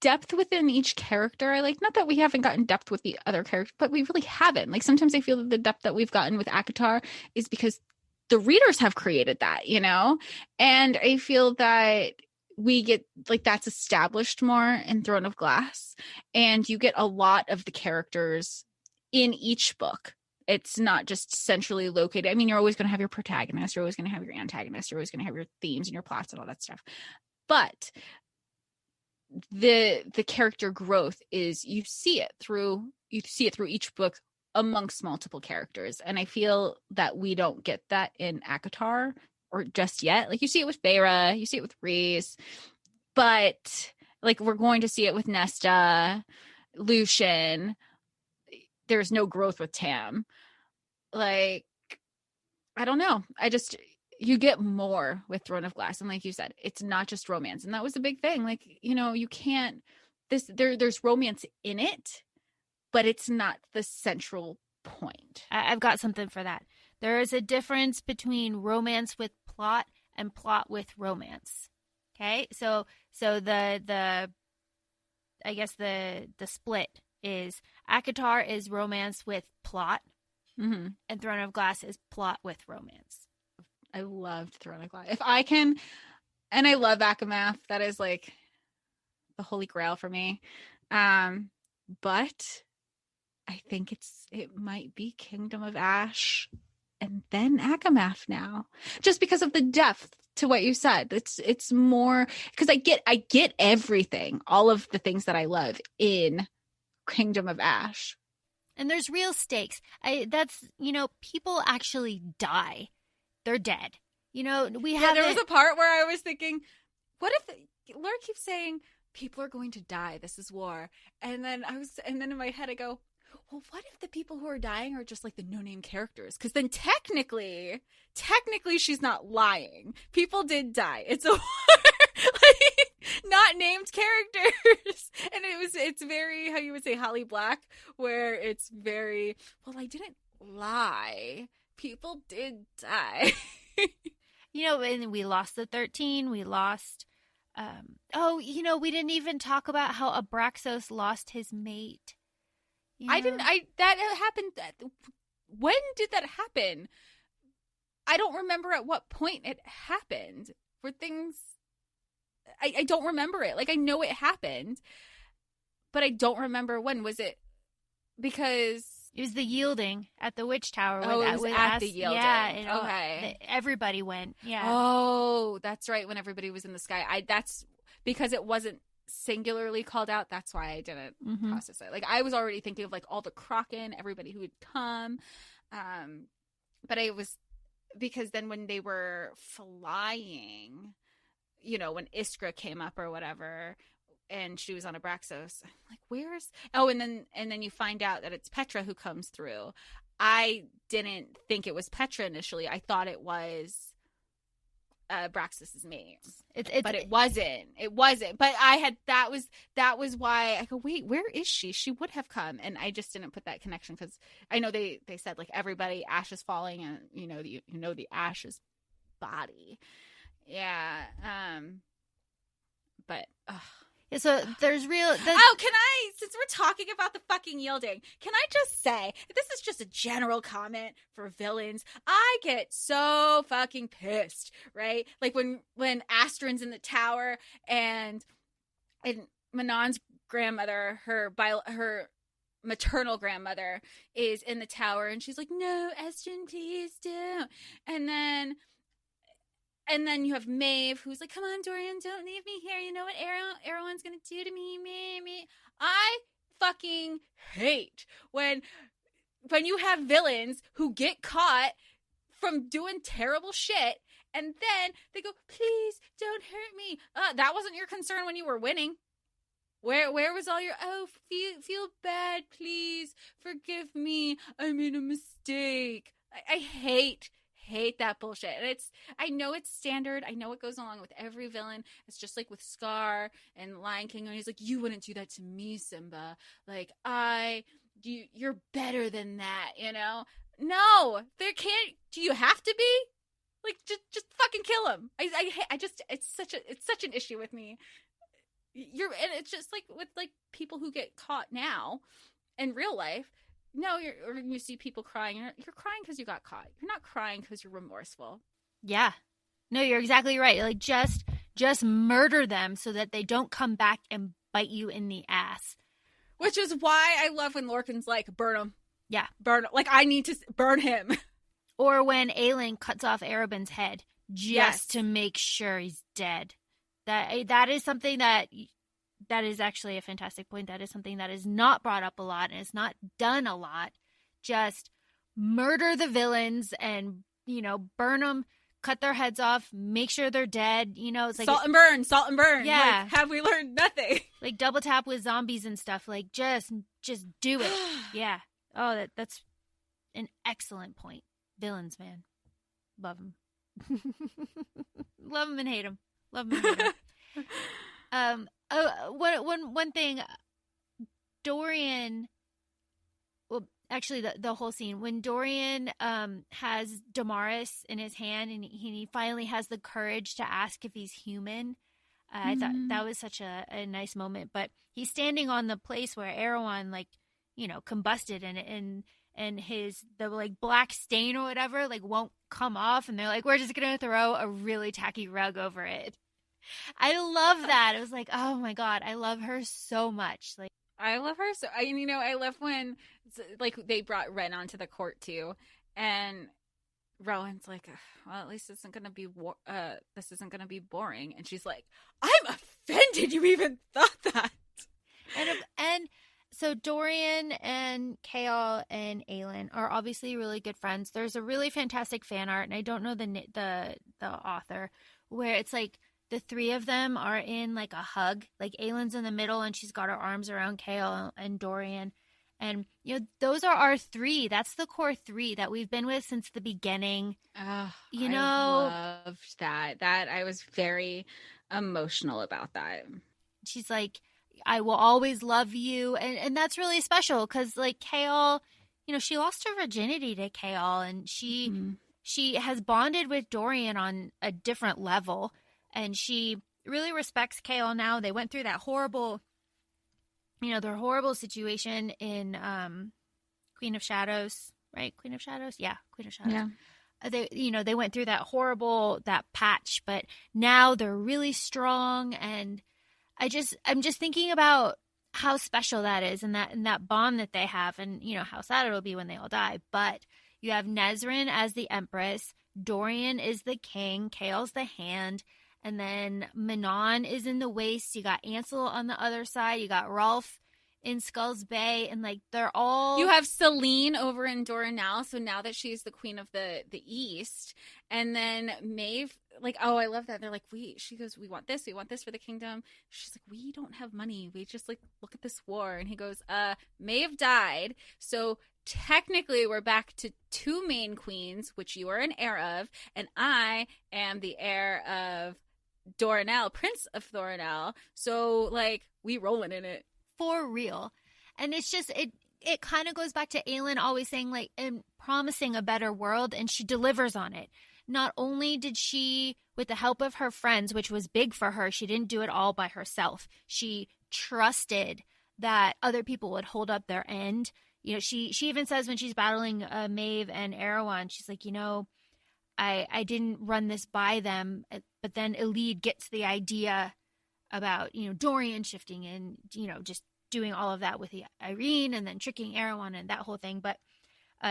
depth within each character. I like, not that we haven't gotten depth with the other characters, but we really haven't. Like, sometimes I feel that the depth that we've gotten with ACOTAR is because the readers have created that, you know? And I feel that we get, like, that's established more in Throne of Glass, and you get a lot of the characters in each book. It's not just centrally located. I mean, you're always going to have your protagonist, you're always going to have your antagonist, you're always going to have your themes and your plots and all that stuff. But the character growth is, you see it through each book amongst multiple characters. And I feel that we don't get that in ACOTAR, or just yet. Like, you see it with Feyre, you see it with Rhys, but like, we're going to see it with Nesta, Lucian. There's no growth with Tam. Like, I don't know. You get more with Throne of Glass. And like you said, it's not just romance. And that was a big thing. Like, you know, you can't, there's romance in it, but it's not the central point. I've got something for that. There is a difference between romance with plot and plot with romance. Okay? So the I guess the split is ACOTAR is romance with plot, mm-hmm. and Throne of Glass is plot with romance. I loved Throne of Glass. If I can, and I love ACOMAF, that is like the holy grail for me. But I think it might be Kingdom of Ash and then ACOMAF now, just because of the depth to what you said. It's more, because I get everything, all of the things that I love in Kingdom of Ash. And there's real stakes. People actually die. They're dead. You know, there was a part where I was thinking, what if Laura keeps saying people are going to die, this is war, and then in my head I go, well, what if the people who are dying are just like the no-name characters? Because then technically she's not lying. People did die. It's a war. Like, not named characters. And it's very, how you would say, Holly Black, where it's very, well, I didn't lie. People did die. And we lost the 13. We lost, we didn't even talk about how Abraxos lost his mate. That happened. When did that happen? I don't remember at what point it happened. For things, I don't remember it. Like, I know it happened, but I don't remember when. Was it because it was the yielding at the Witch Tower? It was at the yielding. Yeah, okay. Everybody went. Yeah. Oh, that's right. When everybody was in the sky. That's because it wasn't singularly called out. That's why I didn't process it. Like, I was already thinking of like all the Kraken, everybody who would come, but I was, because then when they were flying, when Iskra came up or whatever, and she was on Abraxos, I'm like, where's, and then you find out that it's Petra who comes through. I didn't think it was Petra initially. I thought it was Abraxos's mate. But it wasn't. It wasn't. But that was why I go, wait, where is she? She would have come. And I just didn't put that connection, because I know they said like everybody, ash is falling, and the ash's body. Yeah. But So there's real. Oh, can I, since we're talking about the fucking yielding, can I just say, this is just a general comment for villains. I get so fucking pissed, right? Like when Astron's in the tower and Manon's grandmother, her maternal grandmother, is in the tower and she's like, no, Astron, please don't. And then you have Maeve, who's like, come on, Dorian, don't leave me here. You know what Erewhon's going to do to me, me. I fucking hate when you have villains who get caught from doing terrible shit, and then they go, please, don't hurt me. That wasn't your concern when you were winning. Where was all your, feel bad, please, forgive me, I made a mistake. I hate that bullshit. And I know it's standard. I know it goes along with every villain. It's just like with Scar and Lion King, and he's like, you wouldn't do that to me, Simba. Like, you're better than that, you know? No, there can't. Do you have to be? Like, just fucking kill him. It's such an issue with me. And it's just like with like people who get caught now in real life. No, you see people crying. You're crying because you got caught. You're not crying because you're remorseful. Yeah. No, you're exactly right. Like, just murder them so that they don't come back and bite you in the ass. Which is why I love when Lorcan's like, burn him. Yeah. Burn him. Like, I need to burn him. Or when Aelin cuts off Arobyn's head just to make sure he's dead. That is something that is actually a fantastic point. That is something that is not brought up a lot and is not done a lot. Just murder the villains and, burn them, cut their heads off, make sure they're dead. It's like salt and burn. Yeah. Like, have we learned nothing? Like double tap with zombies and stuff. Like just do it. Yeah. Oh, that's an excellent point. Villains, man. Love them. Love them and hate them. Love them and hate them. One thing, Dorian. Well, actually, the whole scene when Dorian has Damaris in his hand and he finally has the courage to ask if he's human. I thought that was such a nice moment. But he's standing on the place where Erewhon, combusted and the like black stain or whatever won't come off, and they're like, we're just gonna throw a really tacky rug over it. I love that. It was like, oh my God, I love her so much. Like, I love her so. I love when they brought Ren onto the court too, and Rowan's like, well, at least this isn't gonna be boring. And she's like, I'm offended you even thought that. And so Dorian and Chaol and Aelin are obviously really good friends. There's a really fantastic fan art, and I don't know the author, where it's like the three of them are in like a hug. Like Aelin's in the middle, and she's got her arms around Chaol and Dorian. And, those are our three. That's the core three that we've been with since the beginning. I loved that. I was very emotional about that. She's like, I will always love you. And that's really special because, like, Chaol, she lost her virginity to Chaol, and she has bonded with Dorian on a different level. And she really respects Chaol now. They went through that horrible, their horrible situation in Queen of Shadows, right? Queen of Shadows? Yeah, Queen of Shadows. Yeah. They went through that patch, but now they're really strong. And I'm just thinking about how special that is and that bond that they have, and, how sad it'll be when they all die. But you have Nesryn as the Empress, Dorian is the king, Chaol's the hand, and then Manon is in the waist. You got Ansel on the other side. You got Rolf in Skull's Bay, and they're all. You have Celine over in Doranel, so now that she's the queen of the East, and then Maeve. I love that. They're like, she goes, we want this for the kingdom. She's like, we don't have money. We just look at this war. And he goes, Maeve died. So technically we're back to two main queens, which you are an heir of. And I am the heir of Doranel, Prince of Doranel. So we rolling in it. For real. And it's just, it kind of goes back to Aelin always saying and promising a better world, and she delivers on it. not only did she, with the help of her friends, which was big for her, she didn't do it all by herself. She trusted that other people would hold up their end. You know, she even says when she's battling Maeve and Erewhon, she's like, you know, I didn't run this by them, but then Elide gets the idea about, you know, Dorian shifting and, you know, just doing all of that with Irene and then tricking Erewhon and that whole thing. But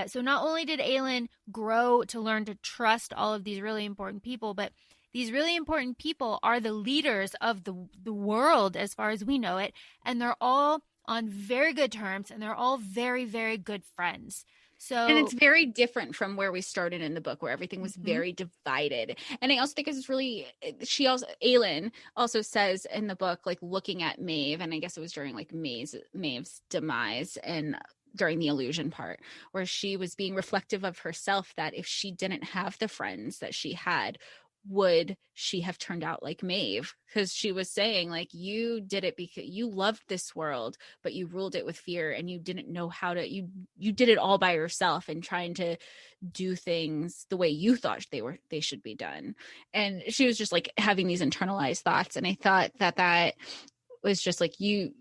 so not only did Aelin grow to learn to trust all of these really important people, but these really important people are the leaders of the world as far as we know it. And they're all on very good terms, and they're all very, very good friends. So, and it's very different from where we started in the book, where everything was very divided. And I also think it's really, Aelin also says in the book, like looking at Maeve, and I guess it was during like Maeve's demise and during the illusion part, where she was being reflective of herself, that if she didn't have the friends that she had, would she have turned out like Maeve? Because she was saying, like, you did it because you loved this world, but you ruled it with fear, and you didn't know how to, you did it all by yourself and trying to do things the way you thought they should be done. And she was just like having these internalized thoughts. And I thought that was just like, you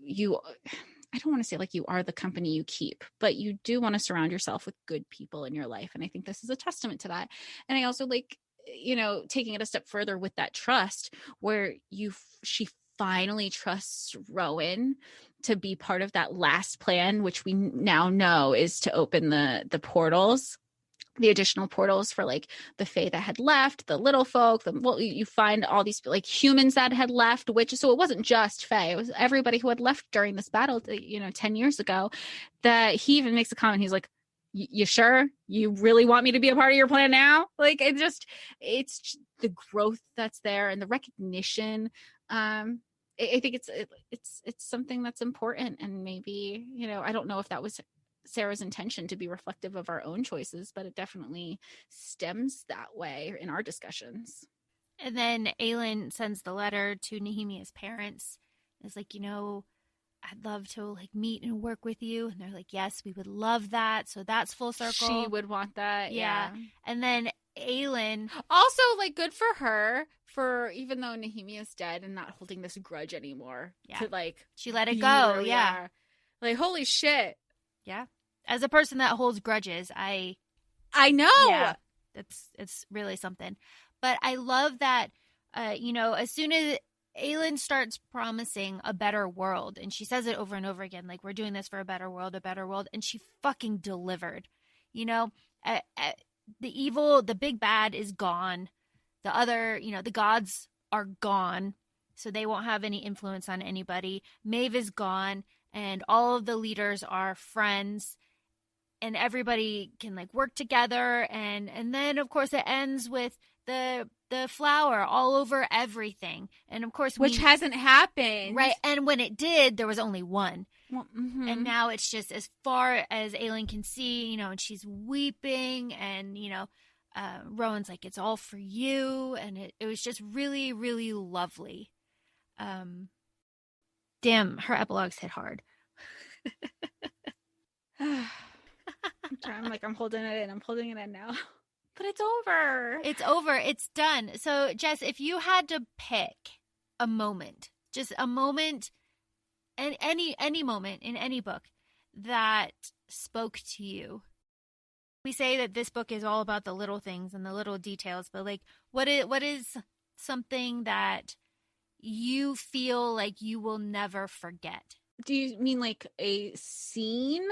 I don't want to say like you are the company you keep, but you do want to surround yourself with good people in your life. And I think this is a testament to that. And I also like, you know, taking it a step further with that trust, where she finally trusts Rowan to be part of that last plan, which we now know is to open the portals, the additional portals for like the Fae that had left, the little folk, you find all these like humans that had left, so it wasn't just Fae, it was everybody who had left during this battle, 10 years ago, that he even makes a comment. He's like, you sure you really want me to be a part of your plan now? Like, it's the growth that's there and the recognition. I think it's something that's important. And maybe, I don't know if that was Sarah's intention to be reflective of our own choices, but it definitely stems that way in our discussions. And then Aelin sends the letter to Nehemiah's parents. It's like, I'd love to like meet and work with you. And they're like, yes, we would love that. So that's full circle. She would want that. Yeah. And then Aelin. Also, like, good for her, for even though Nehemiah's dead and not holding this grudge anymore. Yeah. To like. She let it go. Yeah. Like, holy shit. Yeah. As a person that holds grudges, I know. Yeah. It's really something. But I love that, as soon as Aelin starts promising a better world, and she says it over and over again, like, we're doing this for a better world, and she fucking delivered. The evil, the big bad is gone. The other, the gods are gone, so they won't have any influence on anybody. Maeve is gone, and all of the leaders are friends, and everybody can like work together. And then of course it ends with the flower all over everything. And of course, which hasn't happened. Right. And when it did, there was only one. Well, mm-hmm. And now it's just as far as Aelin can see, and she's weeping, and, Rowan's like, it's all for you. And it was just really, really lovely. Damn, her epilogues hit hard. I'm holding it in. I'm holding it in now. But it's over. It's over. It's done. So, Jess, if you had to pick a moment, just a moment, and any moment in any book that spoke to you. We say that this book is all about the little things and the little details, but like, what is something that you feel like you will never forget? Do you mean like a scene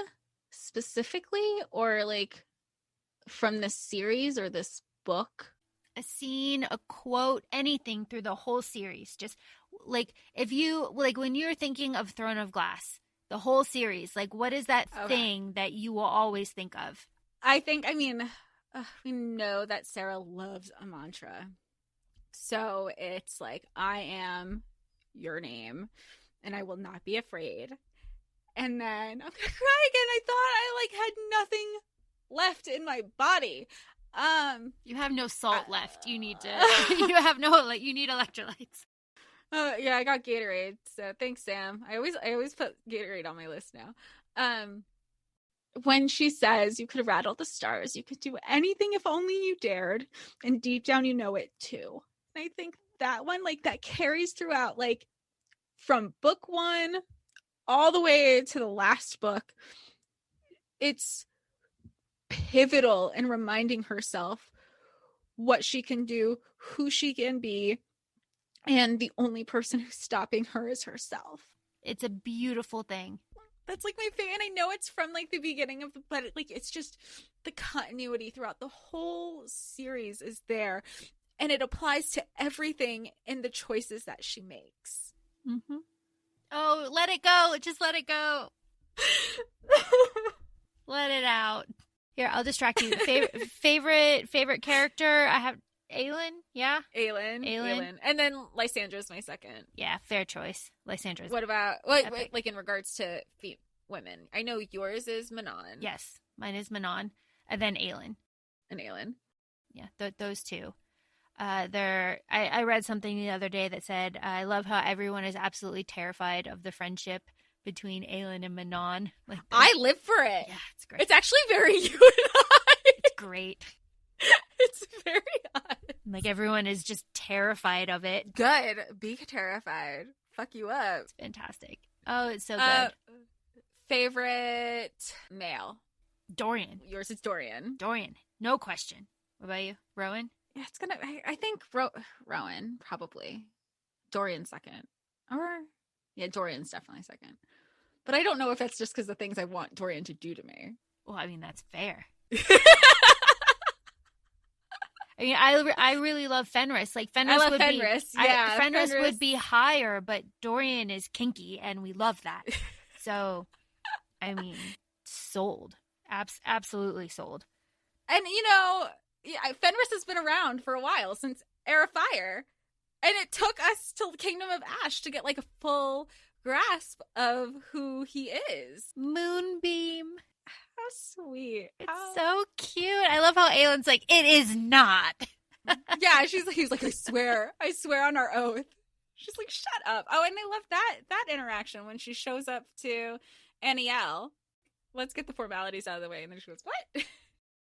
specifically, or like from this series or this book? A scene, a quote, anything through the whole series. Just like, if you like, when you're thinking of Throne of Glass, the whole series, like, what is that thing that you will always think of? We know that Sarah loves a mantra, so it's like, I am your name and I will not be afraid. And then I'm gonna cry again. I thought I like had nothing left in my body. You have no salt left. You need to. You have no you need electrolytes. Yeah, I got Gatorade. So thanks, Sam. I always put Gatorade on my list now. when she says, you could have rattled the stars, you could do anything if only you dared, and deep down you know it too. And I think that one, like, that carries throughout, like, from book 1 all the way to the last book. It's pivotal in reminding herself what she can do, who she can be, and the only person who's stopping her is herself. It's a beautiful thing. That's like my favorite, and I know it's from like the beginning of the, but like it's just the continuity throughout the whole series is there, and it applies to everything in the choices that she makes. Mm-hmm. Oh, let it go! Just let it go. Let it out. Here, I'll distract you. Favorite character? I have Aelin. Yeah, Aelin, and then Lysandra's my second. Yeah, fair choice. Lysandra's. What about wait, like in regards to women? I know yours is Manon. Yes, mine is Manon, and then Aelin. And Aelin. Yeah, those two. I read something the other day that said, I love how everyone is absolutely terrified of the friendship between Aelin and Manon. Like, I live for it. Yeah, it's great. It's actually very you and I. It's great. It's very odd. Like, everyone is just terrified of it. Good. Be terrified. Fuck you up. It's fantastic. Oh, it's so good. Favorite male? Dorian. Yours is Dorian. Dorian. No question. What about you? Rowan? Yeah, it's gonna. I think Rowan probably. Dorian second, or yeah, Dorian's definitely second. But I don't know if that's just because the things I want Dorian to do to me. Well, I mean, that's fair. I mean, I really love Fenris. Like Fenris, I love Fenris. Yeah, Fenris would be higher, but Dorian is kinky, and we love that. So, I mean, sold. Absolutely sold. And you know. Yeah, Fenris has been around for a while, since Heir of Fire. And it took us till the Kingdom of Ash to get like a full grasp of who he is. Moonbeam. How sweet. It's so cute. I love how Aelin's like, it is not. Yeah, he's like, I swear on our oath. She's like, shut up. Oh, and I love that interaction when she shows up to Aniel. Let's get the formalities out of the way. And then she goes, what?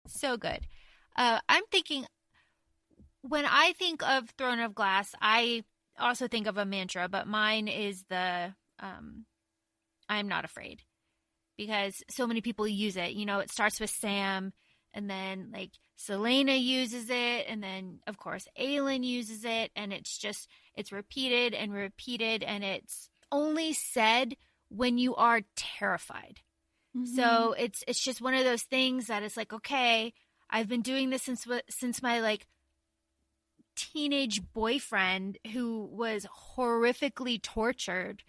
So good. I'm thinking, when I think of Throne of Glass, I also think of a mantra, but mine is the I'm not afraid, because so many people use it. You know, it starts with Sam, and then like Selena uses it, and then of course Aelin uses it, and it's repeated and repeated, and it's only said when you are terrified. Mm-hmm. So it's just one of those things that it's like, okay, I've been doing this since my like teenage boyfriend, who was horrifically tortured,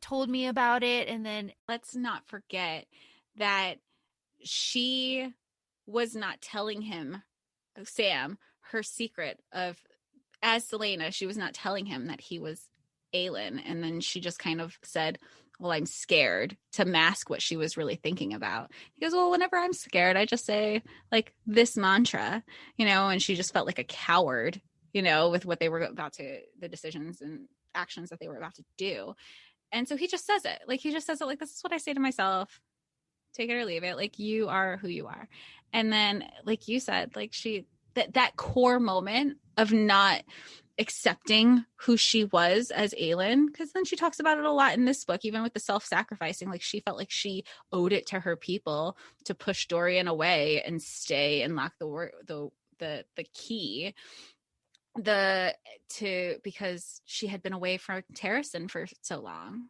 told me about it. And then let's not forget that she was not telling him, Sam, her secret of, as Selena, she was not telling him that he was Aelin. And then she just kind of said, well, I'm scared, to mask what she was really thinking about. He goes, well, whenever I'm scared, I just say like this mantra, you know, and she just felt like a coward, you know, with what they were about to, the decisions and actions that they were about to do. And so he just says it. Like, he just says it like, this is what I say to myself. Take it or leave it. Like, you are who you are. And then, like you said, like that core moment of not accepting who she was as Aelin, because then she talks about it a lot in this book, even with the self-sacrificing. Like, she felt like she owed it to her people to push Dorian away and stay and lock the key because she had been away from Terrasen for so long.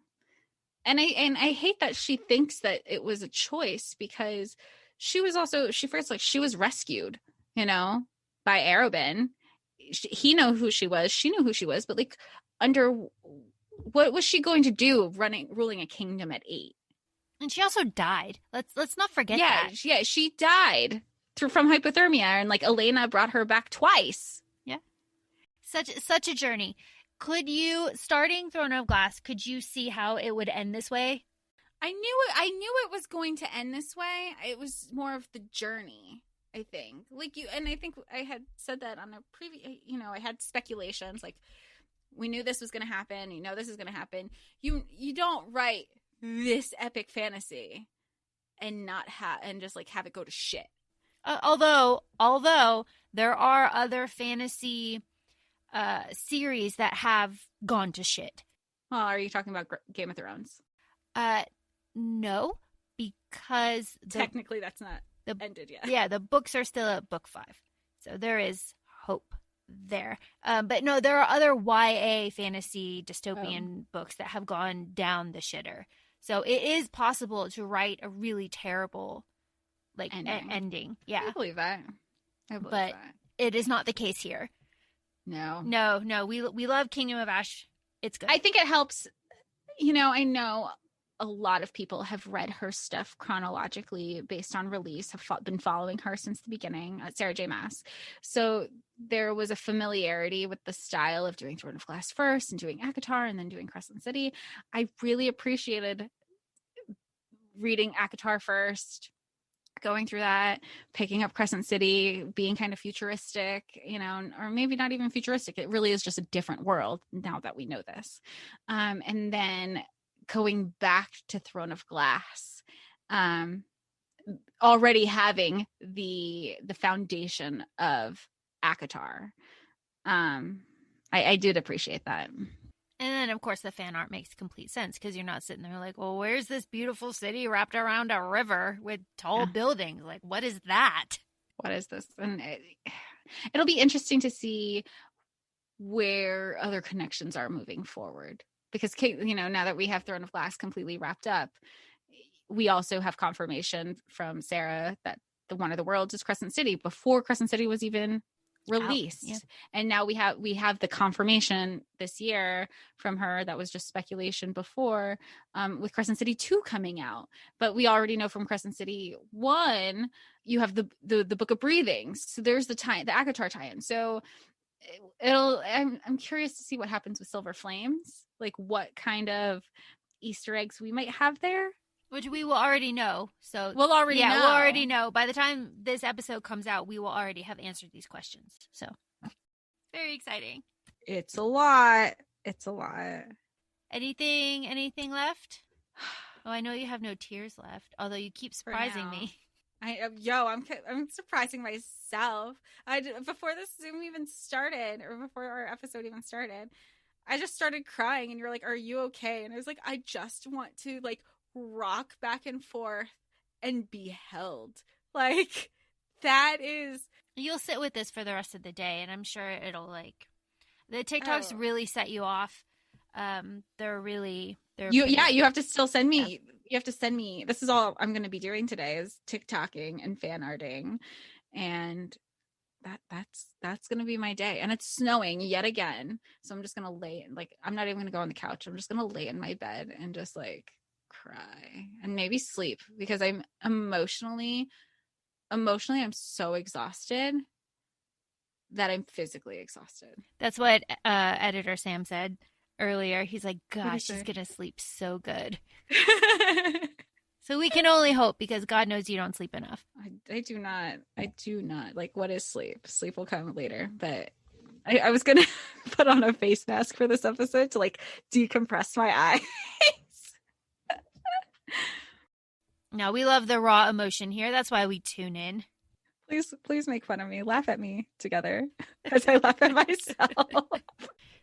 And I hate that she thinks that it was a choice, because she was rescued, you know, by Arobin. He knew who she was. She knew who she was. But like, under what was she going to do ruling a kingdom at 8? And she also died. Let's not forget that. Yeah, she died from hypothermia, and like Elena brought her back twice. Yeah, such a journey. Could you, starting Throne of Glass, could you see how it would end this way? I knew it was going to end this way. It was more of the journey, I think. Like you, and I think I had said that on a previous, you know, I had speculations, like, we knew this was going to happen. You know, this is going to happen. You don't write this epic fantasy and not and just like have it go to shit. Although there are other fantasy series that have gone to shit. Well, are you talking about Game of Thrones? No, because technically that's not ended yet. Yeah, the books are still at book 5, so there is hope there. But no, there are other YA fantasy dystopian books that have gone down the shitter. So it is possible to write a really terrible like ending. Yeah, I believe that. But it is not the case here. No. We love Kingdom of Ash. It's good. I think it helps. You know, I know a lot of people have read her stuff chronologically based on release, have been following her since the beginning, Sarah J. Maas. So there was a familiarity with the style of doing Throne of Glass first and doing ACOTAR and then doing Crescent City. I really appreciated reading ACOTAR first, going through that, picking up Crescent City, being kind of futuristic, you know, or maybe not even futuristic. It really is just a different world now that we know this. And then going back to Throne of Glass, already having the foundation of ACOTAR. I did appreciate that. And then, of course, the fan art makes complete sense because you're not sitting there like, well, where's this beautiful city wrapped around a river with tall buildings? Like, what is that? What is this? And it'll be interesting to see where other connections are moving forward. Because, you know, now that we have Throne of Glass completely wrapped up, we also have confirmation from Sarah that the One of the Worlds is Crescent City before Crescent City was even released. Yeah. And now we have the confirmation this year from her that was just speculation before, with Crescent City 2 coming out. But we already know from Crescent City 1, you have the Book of Breathings. So there's the ACOTAR tie-in. So I'm curious to see what happens with Silver Flames, like what kind of Easter eggs we might have there. Which we will already know. So we'll already know. By the time this episode comes out, we will already have answered these questions. So very exciting. It's a lot. Anything left? Oh, I know you have no tears left, although you keep surprising me. I'm surprising myself. Before this Zoom even started, or before our episode even started, I just started crying, and you're like, "Are you okay?" And I was like, "I just want to like rock back and forth and be held." Like, that is. You'll sit with this for the rest of the day, and I'm sure it'll like the TikToks really set you off. They're you have to still send me. Yeah. You have to send me. This is all I'm going to be doing today is TikToking and fan arting, and that's going to be my day. And it's snowing yet again, so I'm just going to lay. Like, I'm not even going to go on the couch. I'm just going to lay in my bed and just like cry and maybe sleep, because I'm emotionally I'm so exhausted that I'm physically exhausted. That's what editor Sam said earlier. He's like, gosh, she's gonna sleep so good. So we can only hope, because God knows you don't sleep enough. I do not. Like, what is sleep? Sleep will come later. But I was gonna put on a face mask for this episode to like decompress my eyes. No, we love the raw emotion here. That's why we tune in. Please make fun of me. Laugh at me together as I laugh at myself.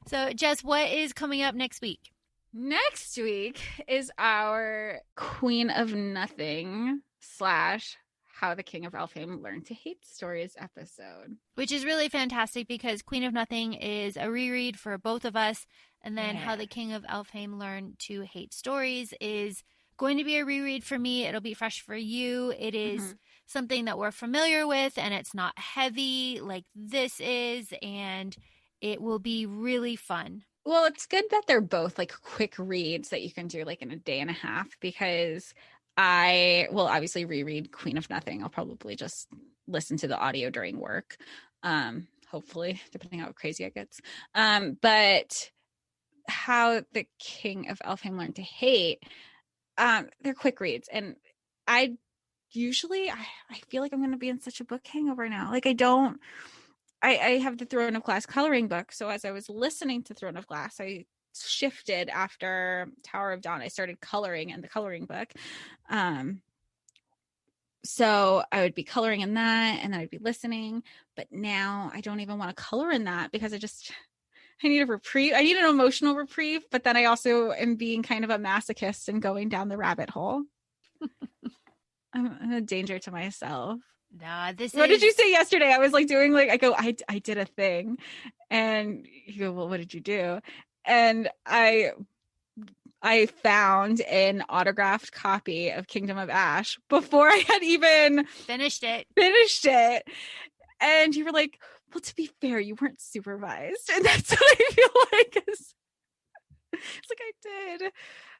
So, Jess, what is coming up next week? Next week is our Queen of Nothing / How the King of Elfhame Learned to Hate Stories episode. Which is really fantastic, because Queen of Nothing is a reread for both of us. And then How the King of Elfhame Learned to Hate Stories is going to be a reread for me. It'll be fresh for you. It is something that we're familiar with, and it's not heavy like this is, and it will be really fun. Well, it's good that they're both like quick reads that you can do like in a day and a half, because I will obviously reread Queen of Nothing. I'll probably just listen to the audio during work, hopefully, depending on how crazy it gets. But How the King of Elfhame Learned to Hate, they're quick reads, and I feel like I'm going to be in such a book hangover now. Like, I have the Throne of Glass coloring book. So as I was listening to Throne of Glass, I shifted after Tower of Dawn. I started coloring in the coloring book. So I would be coloring in that and then I'd be listening. But now I don't even want to color in that because I need a reprieve. I need an emotional reprieve, but then I also am being kind of a masochist and going down the rabbit hole. I'm a danger to myself. Nah, What did you say yesterday? I was like doing like, I did a thing. And you go, well, what did you do? And I found an autographed copy of Kingdom of Ash before I had even finished it. And you were like, well, to be fair, you weren't supervised. And that's what I feel like. It's like I did.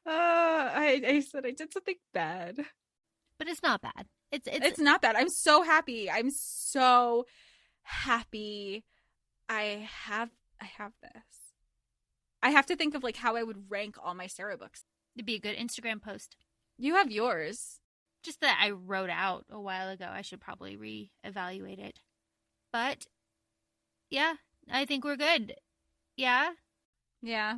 I said I did something bad. But it's not bad. It's not bad. I'm so happy. I have this. I have to think of like how I would rank all my Sarah books. It'd be a good Instagram post. You have yours. Just that I wrote out a while ago. I should probably reevaluate it. But yeah, I think we're good. Yeah. Yeah.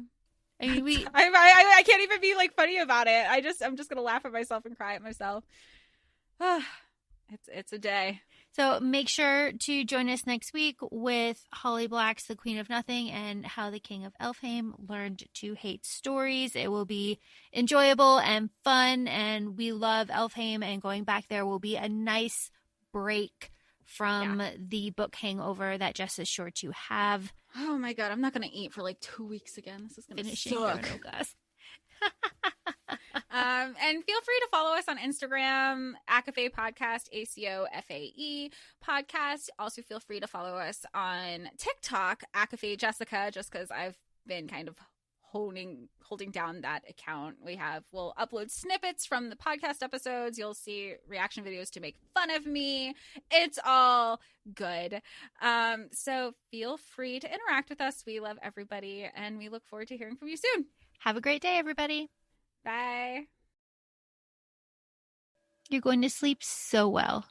I mean, I can't even be like funny about it. I'm just gonna laugh at myself and cry at myself. It's a day. So make sure to join us next week with Holly Black's The Queen of Nothing and How the King of Elfhame Learned to Hate Stories. It will be enjoyable and fun, and we love Elfhame, and going back there will be a nice break from the book hangover that Jess is sure to have. Oh my God, I'm not going to eat for like 2 weeks again. This is going to suck. And feel free to follow us on Instagram, ACOFAE Podcast, ACOFAE Podcast. Also feel free to follow us on TikTok, ACOFAE Jessica, just because I've been kind of holding down that account. We'll upload snippets from the podcast episodes. You'll see reaction videos to make fun of me. It's all good. So feel free to interact with us. We love everybody, and we look forward to hearing from you soon. Have a great day, everybody. Bye. You're going to sleep so well.